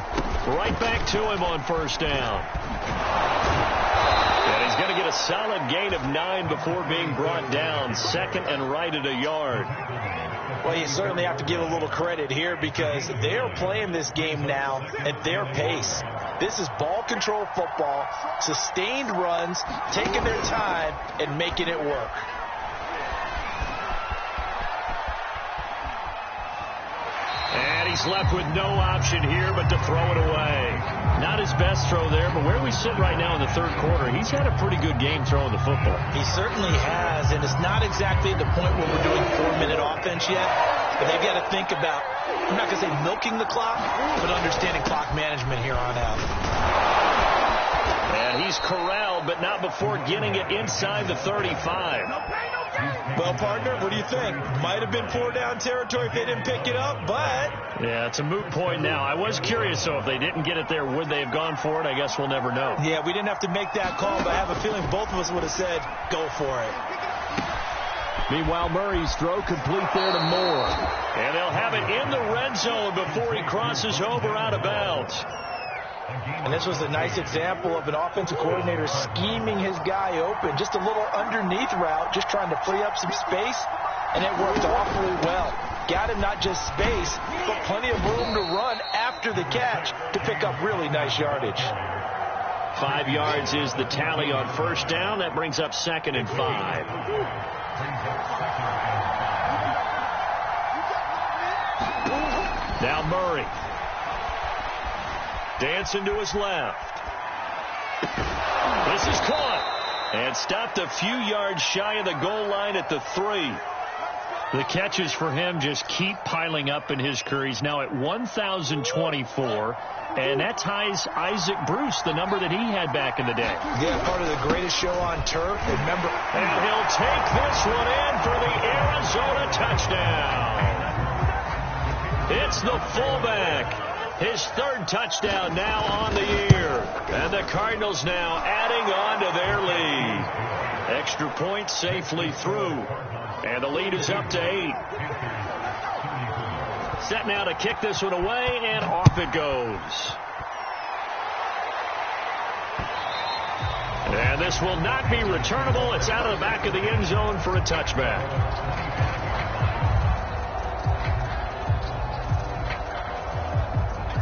Right back to him on first down. And he's going to get a solid gain of 9 before being brought down. 2nd and right at a yard. Well, you certainly have to give a little credit here because they're playing this game now at their pace. This is ball control football, sustained runs, taking their time and making it work. And he's left with no option here but to throw it away. Not his best throw there, but where we sit right now in the 3rd quarter, he's had a pretty good game throwing the football. He certainly has, and it's not exactly the point where we're doing 4-minute offense yet, but they've got to think about, I'm not going to say milking the clock, but understanding clock management here on out. And he's corralled, but not before getting it inside the 35. Well, partner, what do you think? Might have been 4-down territory if they didn't pick it up, but... Yeah, it's a moot point now. I was curious, though, if they didn't get it there, would they have gone for it? I guess we'll never know. Yeah, we didn't have to make that call, but I have a feeling both of us would have said, go for it. Meanwhile, Murray's throw complete there to Moore. And they'll have it in the red zone before he crosses over out of bounds. And this was a nice example of an offensive coordinator scheming his guy open. Just a little underneath route, just trying to free up some space, and it worked awfully well. Got him not just space, but plenty of room to run after the catch to pick up really nice yardage. 5 yards is the tally on first down. That brings up 2nd and 5. Now Murray. Dancing to his left. This is caught. And stopped a few yards shy of the goal line at the 3. The catches for him just keep piling up in his career. He's now at 1,024. And that ties Isaac Bruce, the number that he had back in the day. Yeah, part of the greatest show on turf. Remember. And he'll take this one in for the Arizona touchdown. It's the fullback. His 3rd touchdown now on the year. And the Cardinals now adding on to their lead. Extra point safely through. And the lead is up to 8. Set now to kick this one away, and off it goes. And this will not be returnable. It's out of the back of the end zone for a touchback.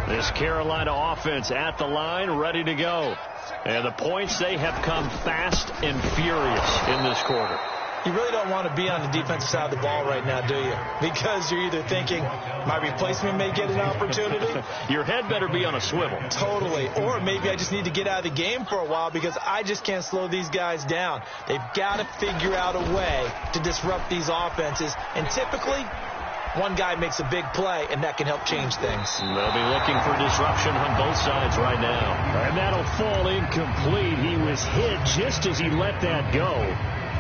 This Carolina offense at the line, ready to go. And the points, they have come fast and furious in this quarter. You really don't want to be on the defensive side of the ball right now, do you? Because you're either thinking, my replacement may get an opportunity. Your head better be on a swivel. Totally. Or maybe I just need to get out of the game for a while because I just can't slow these guys down. They've got to figure out a way to disrupt these offenses. And typically, one guy makes a big play, and that can help change things. They'll be looking for disruption on both sides right now. And that'll fall incomplete. He was hit just as he let that go.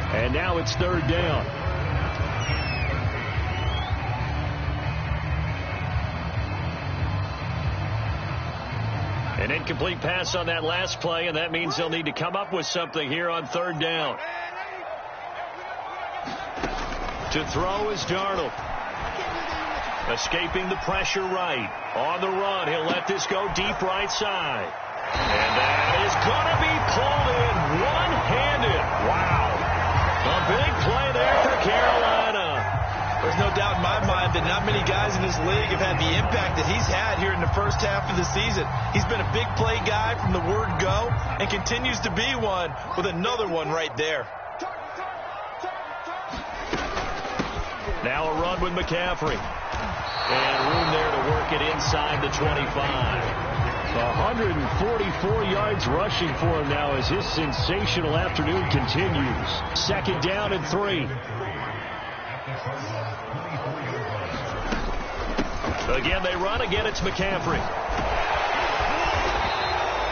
And now it's 3rd down. An incomplete pass on that last play, and that means they'll need to come up with something here on 3rd down. To throw is Darnold. Escaping the pressure right. On the run, he'll let this go deep right side. And that is going to be pulled in one-handed. Wow. A big play there for Carolina. There's no doubt in my mind that not many guys in this league have had the impact that he's had here in the first half of the season. He's been a big play guy from the word go and continues to be one with another one right there. Now a run with McCaffrey. And room there to work it inside the 25. 144 yards rushing for him now as his sensational afternoon continues. 2nd down and 3. Again, they run. Again, it's McCaffrey.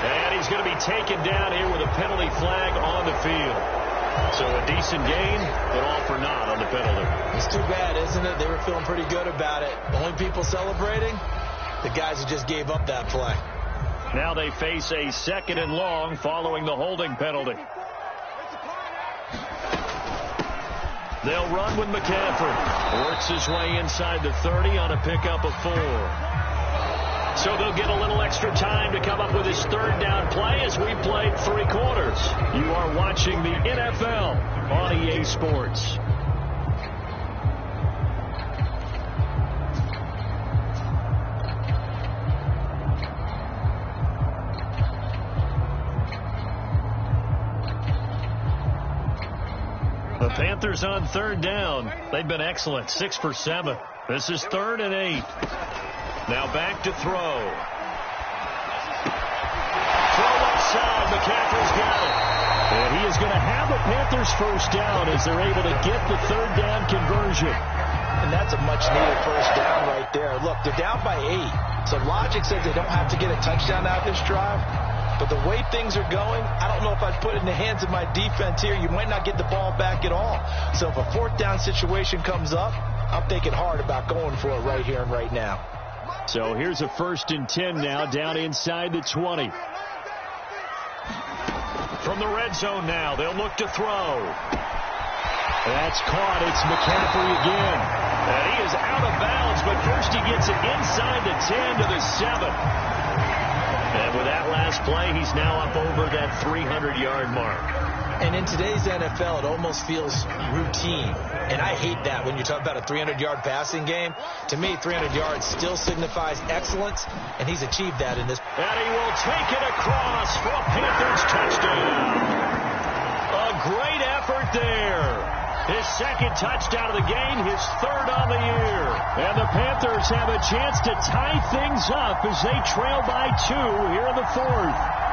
And he's going to be taken down here with a penalty flag on the field. So a decent gain, but all for naught on the penalty. It's too bad, isn't it? They were feeling pretty good about it. The only people celebrating, the guys who just gave up that play. Now they face a 2nd and long following the holding penalty. They'll run with McCaffrey. Works his way inside the 30 on a pickup of 4. So they'll get a little extra time to come up with his 3rd down play as we played 3 quarters. You are watching the NFL on EA Sports. The Panthers on 3rd down. They've been excellent. 6 for 7. This is 3rd and 8. Now back to throw. Throw left side. McCaffrey's got it. And he is going to have the Panthers first down as they're able to get the 3rd down conversion. And that's a much-needed first down right there. Look, they're down by 8. So logic says they don't have to get a touchdown out of this drive. But the way things are going, I don't know if I'd put it in the hands of my defense here. You might not get the ball back at all. So if a fourth down situation comes up, I'm thinking hard about going for it right here and right now. So here's a 1st and 10 now, down inside the 20. From the red zone now, they'll look to throw. That's caught. It's McCaffrey again. And he is out of bounds, but first he gets it inside the 10 to the 7. And with that last play, he's now up over that 300-yard mark. And in today's NFL, it almost feels routine. And I hate that when you talk about a 300-yard passing game. To me, 300 yards still signifies excellence, and he's achieved that in this. And he will take it across for a Panthers touchdown. A great effort there. His 2nd touchdown of the game, his 3rd on the year. And the Panthers have a chance to tie things up as they trail by 2 here in the 4th.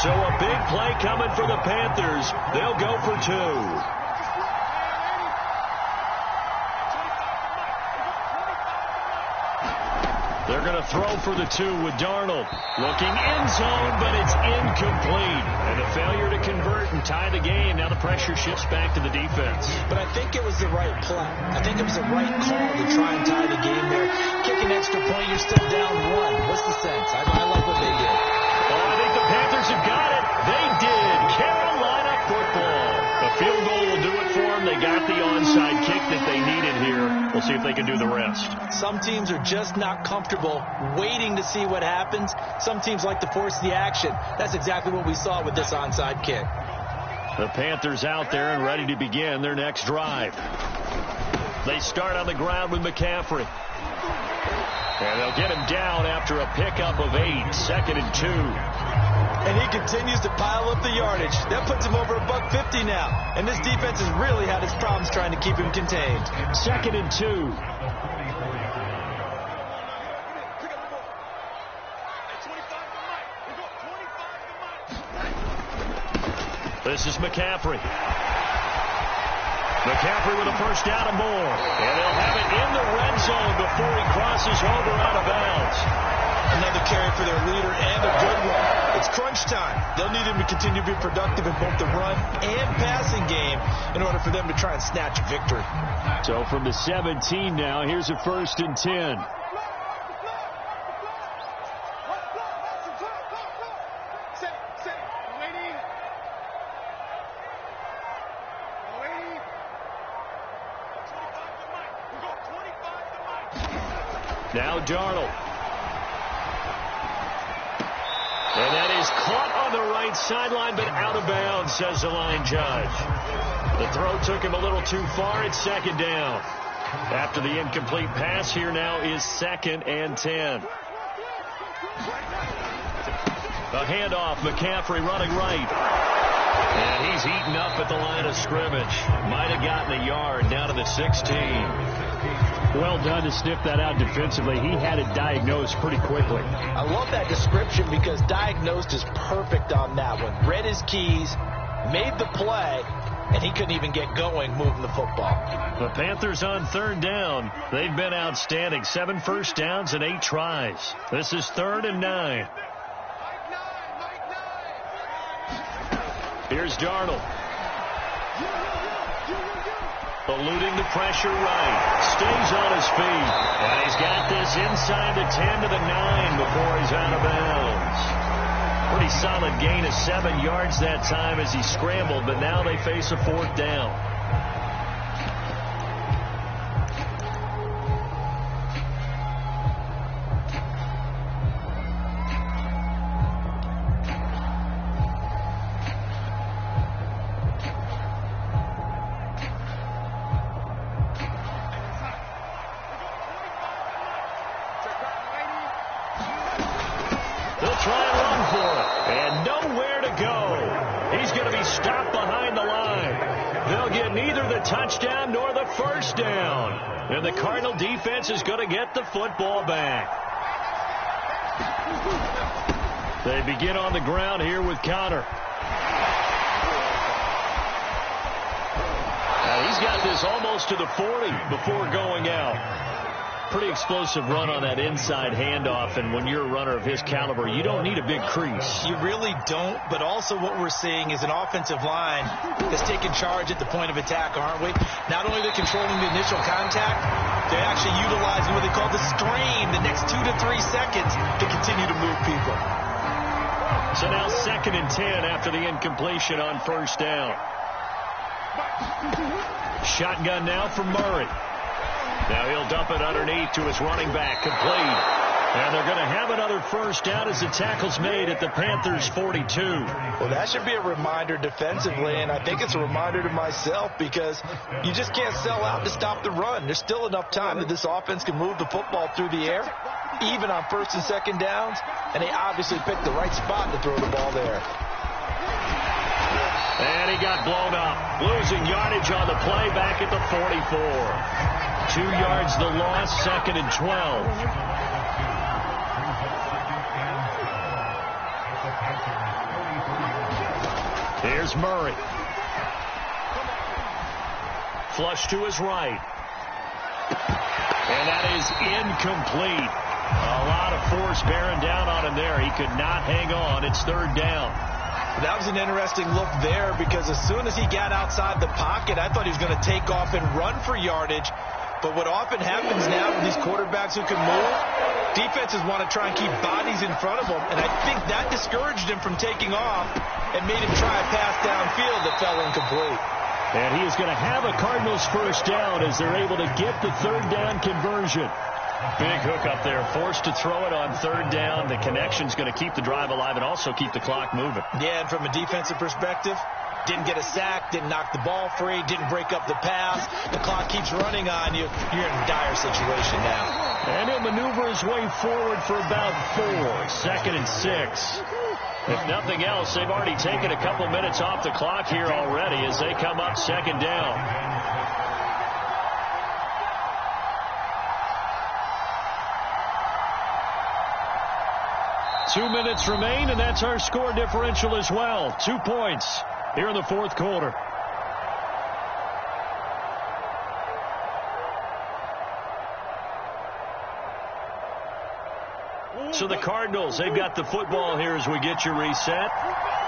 So a big play coming for the Panthers. They'll go for 2. They're going to throw for the 2 with Darnold. Looking end zone, but it's incomplete. And a failure to convert and tie the game. Now the pressure shifts back to the defense. But I think it was the right play. I think it was the right call to try and tie the game there. Kick an extra point, you're still down 1. What's the sense? I like what they did. Oh, I think the Panthers have got it. They did. Carolina football. A field goal will do it for them. They got the onside kick that they needed here. We'll see if they can do the rest. Some teams are just not comfortable waiting to see what happens. Some teams like to force the action. That's exactly what we saw with this onside kick. The Panthers out there and ready to begin their next drive. They start on the ground with McCaffrey. And they'll get him down after a pickup of 8, 2nd and 2. And he continues to pile up the yardage. That puts him over $150 now. And this defense has really had its problems trying to keep him contained. 2nd and 2. This is McCaffrey. McCaffrey with a 1st down and more. And they'll have it in the red zone before he crosses over out of bounds. Another carry for their leader and a good one. It's crunch time. They'll need him to continue to be productive in both the run and passing game in order for them to try and snatch victory. So from the 17 now, here's a 1st and 10. Now Darnold. And that is caught on the right sideline, but out of bounds, says the line judge. The throw took him a little too far. It's 2nd down. After the incomplete pass, here now is 2nd and 10. A handoff, McCaffrey running right. And he's eaten up at the line of scrimmage. Might have gotten a yard down to the 16. Well done to sniff that out defensively. He had it diagnosed pretty quickly. I love that description because diagnosed is perfect on that one. Read his keys, made the play, and he couldn't even get going moving the football. The Panthers on 3rd down. They've been outstanding. 7 1st downs and 8 tries. This is 3rd and 9. Here's Darnold. Eluding the pressure right. Stays on his feet. And he's got this inside the 10 to the 9 before he's out of bounds. Pretty solid gain of 7 yards that time as he scrambled, but now they face a 4th down. Touchdown nor the 1st down. And the Cardinal defense is going to get the football back. They begin on the ground here with Connor. Now he's got this almost to the 40 before going out. Pretty explosive run on that inside handoff, and when you're a runner of his caliber, you don't need a big crease. You really don't, but also what we're seeing is an offensive line that's taking charge at the point of attack, aren't we? Not only are they controlling the initial contact, they're actually utilizing what they call the screen the next 2 to 3 seconds to continue to move people. So now 2nd and 10 after the incompletion on first down. Shotgun now for Murray. Now he'll dump it underneath to his running back, complete. And they're going to have another first down as the tackle's made at the Panthers' 42. Well, that should be a reminder defensively, and I think it's a reminder to myself because you just can't sell out to stop the run. There's still enough time that this offense can move the football through the air, even on 1st and 2nd downs, and they obviously picked the right spot to throw the ball there. And he got blown up, losing yardage on the play back at the 44. 2 yards the loss, 2nd and 12. Here's Murray. Flush to his right. And that is incomplete. A lot of force bearing down on him there. He could not hang on. It's 3rd down. That was an interesting look there because as soon as he got outside the pocket, I thought he was going to take off and run for yardage. But what often happens now with these quarterbacks who can move, defenses want to try and keep bodies in front of them. And I think that discouraged him from taking off and made him try a pass downfield that fell incomplete. And he is going to have a Cardinals first down as they're able to get the 3rd down conversion. Big hook up there, forced to throw it on 3rd down. The connection's going to keep the drive alive and also keep the clock moving. Yeah, and from a defensive perspective, didn't get a sack, didn't knock the ball free, didn't break up the pass. The clock keeps running on you. You're in a dire situation now. And he'll maneuver his way forward for about 4. 2nd and 6. If nothing else, they've already taken a couple minutes off the clock here already as they come up 2nd down. Two minutes remain, and that's our score differential as well. 2 points here in the 4th quarter. So the Cardinals, they've got the football here as we get you reset.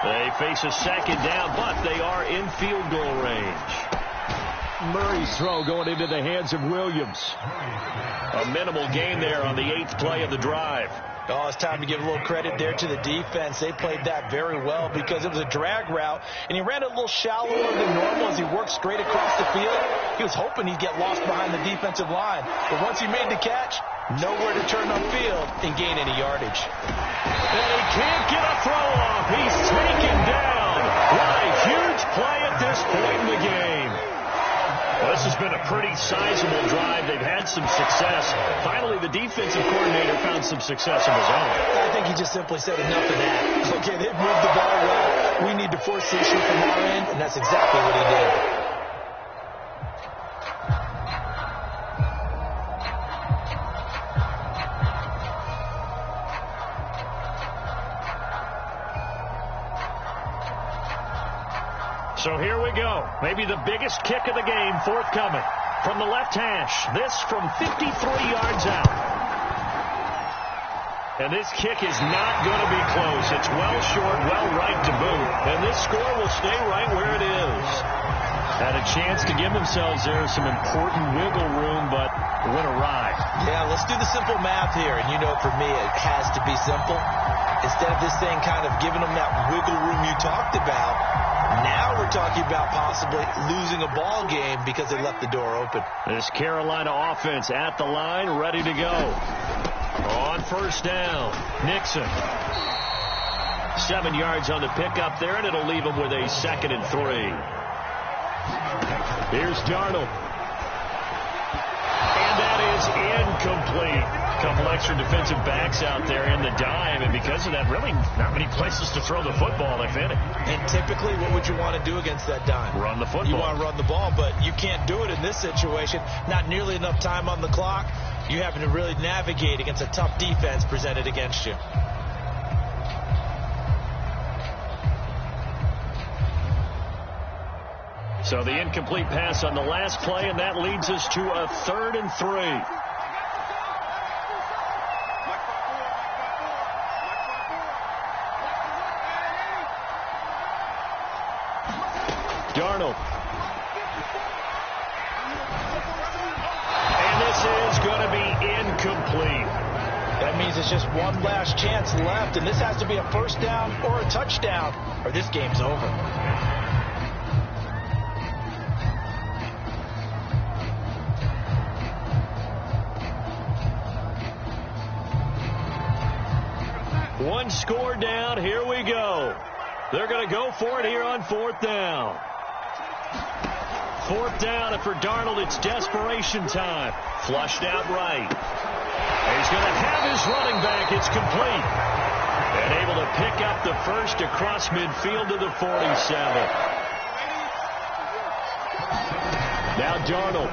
They face a 2nd down, but they are in field goal range. Murray's throw going into the hands of Williams. A minimal gain there on the 8th play of the drive. Oh, it's time to give a little credit there to the defense. They played that very well because it was a drag route, and he ran it a little shallower than normal as he worked straight across the field. He was hoping he'd get lost behind the defensive line. But once he made the catch, nowhere to turn upfield and gain any yardage. And he can't get a throw off. He's taken down. What a huge play at this point in the game. Well, this has been a pretty sizable drive. They've had some success. Finally, the defensive coordinator found some success of his own. I think he just simply said enough of that. Okay, they've moved the ball well. We need to force the issue from our end, and that's exactly what he did. So here we go. Maybe the biggest kick of the game forthcoming. From the left hash. This from 53 yards out. And this kick is not going to be close. It's well short, well right to boot. And this score will stay right where it is. Had a chance to give themselves there some important wiggle room, but went awry. Yeah, let's do the simple math here. And you know, for me, it has to be simple. Instead of this thing kind of giving them that wiggle room you talked about, now we're talking about possibly losing a ball game because they left the door open. This Carolina offense at the line, ready to go. On first down, Nixon. 7 yards on the pickup there, and it'll leave him with a 2nd and 3. Here's Darnold. And that is incomplete. A couple extra defensive backs out there in the dime, and because of that, really not many places to throw the football, if any. And typically, what would you want to do against that dime? Run the football. You want to run the ball, but you can't do it in this situation. Not nearly enough time on the clock. You having to really navigate against a tough defense presented against you. So the incomplete pass on the last play, and that leads us to a 3rd and 3. Darnold. And this is going to be incomplete. That means it's just one last chance left, and this has to be a first down or a touchdown, or this game's over. One score down. Here we go. They're going to go for it here on fourth down. Fourth down, and for Darnold, it's desperation time. Flushed out right. He's going to have his running back. It's complete. And able to pick up the first across midfield to the 47. Now Darnold.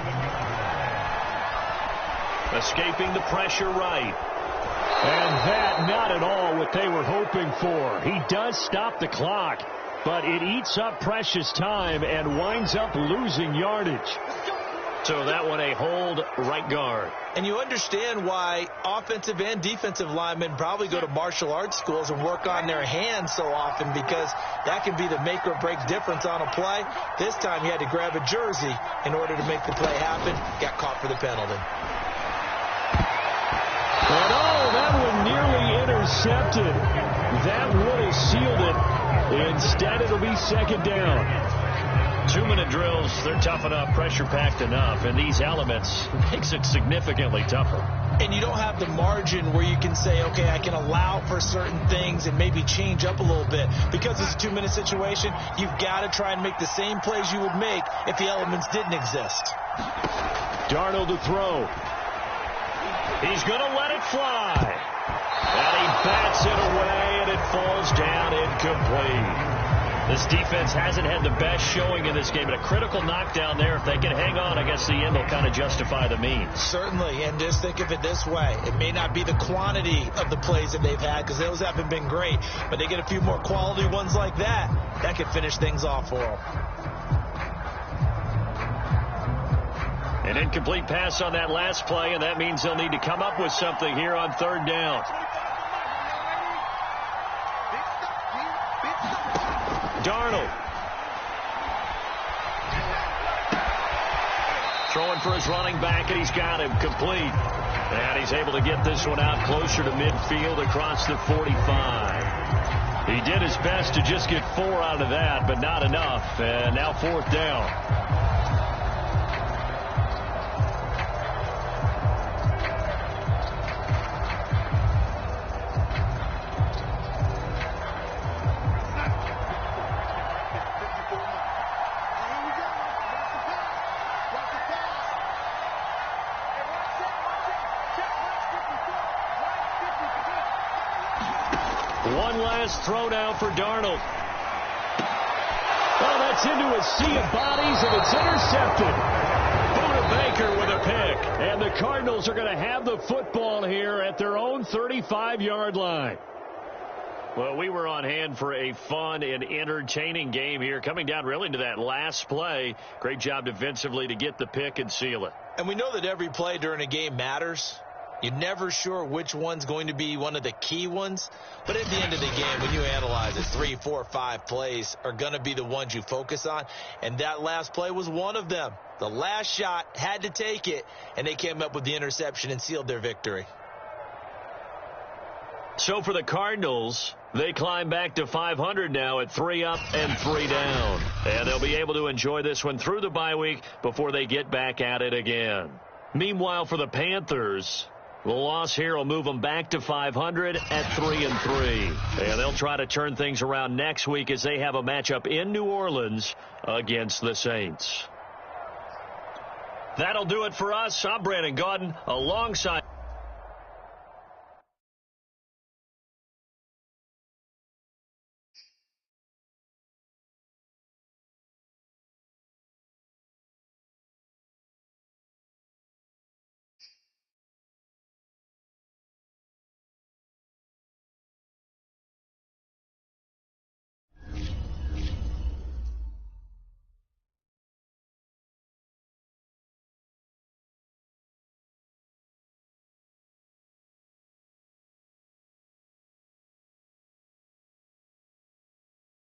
Escaping the pressure right. And that, not at all what they were hoping for. He does stop the clock, but it eats up precious time and winds up losing yardage. So that one a hold right guard. And you understand why offensive and defensive linemen probably go to martial arts schools and work on their hands so often, because that can be the make or break difference on a play. This time he had to grab a jersey in order to make the play happen. Got caught for the penalty. And oh, that one nearly intercepted. That would have sealed it. Instead, it'll be second down. 2-minute drills, they're tough enough, pressure-packed enough, and these elements makes it significantly tougher. And you don't have the margin where you can say, okay, I can allow for certain things and maybe change up a little bit. Because it's a 2-minute situation, you've got to try and make the same plays you would make if the elements didn't exist. Darnold to throw. He's going to let it fly. And he bats it away, and it falls down incomplete. This defense hasn't had the best showing in this game, but a critical knockdown there. If they can hang on, I guess the end will kind of justify the means. Certainly, and just think of it this way. It may not be the quantity of the plays that they've had, because those haven't been great, but they get a few more quality ones like that. That could finish things off for them. An incomplete pass on that last play, and that means they'll need to come up with something here on third down. Darnold. Throwing for his running back, and he's got him complete. And he's able to get this one out closer to midfield across the 45. He did his best to just get 4 out of that, but not enough. And now fourth down. One last throw now for Darnold. Oh, that's into a sea of bodies, and it's intercepted. Buda Baker with a pick. And the Cardinals are going to have the football here at their own 35-yard line. Well, we were on hand for a fun and entertaining game here, coming down really to that last play. Great job defensively to get the pick and seal it. And we know that every play during a game matters. You're never sure which one's going to be one of the key ones. But at the end of the game, when you analyze it, 3, 4, 5 plays are going to be the ones you focus on. And that last play was one of them. The last shot had to take it, and they came up with the interception and sealed their victory. So for the Cardinals, they climb back to 500 now at 3 up and 3 down. And they'll be able to enjoy this one through the bye week before they get back at it again. Meanwhile, for the Panthers, the loss here will move them back to 500 at 3 and 3. And they'll try to turn things around next week as they have a matchup in New Orleans against the Saints. That'll do it for us. I'm Brandon Gaudin alongside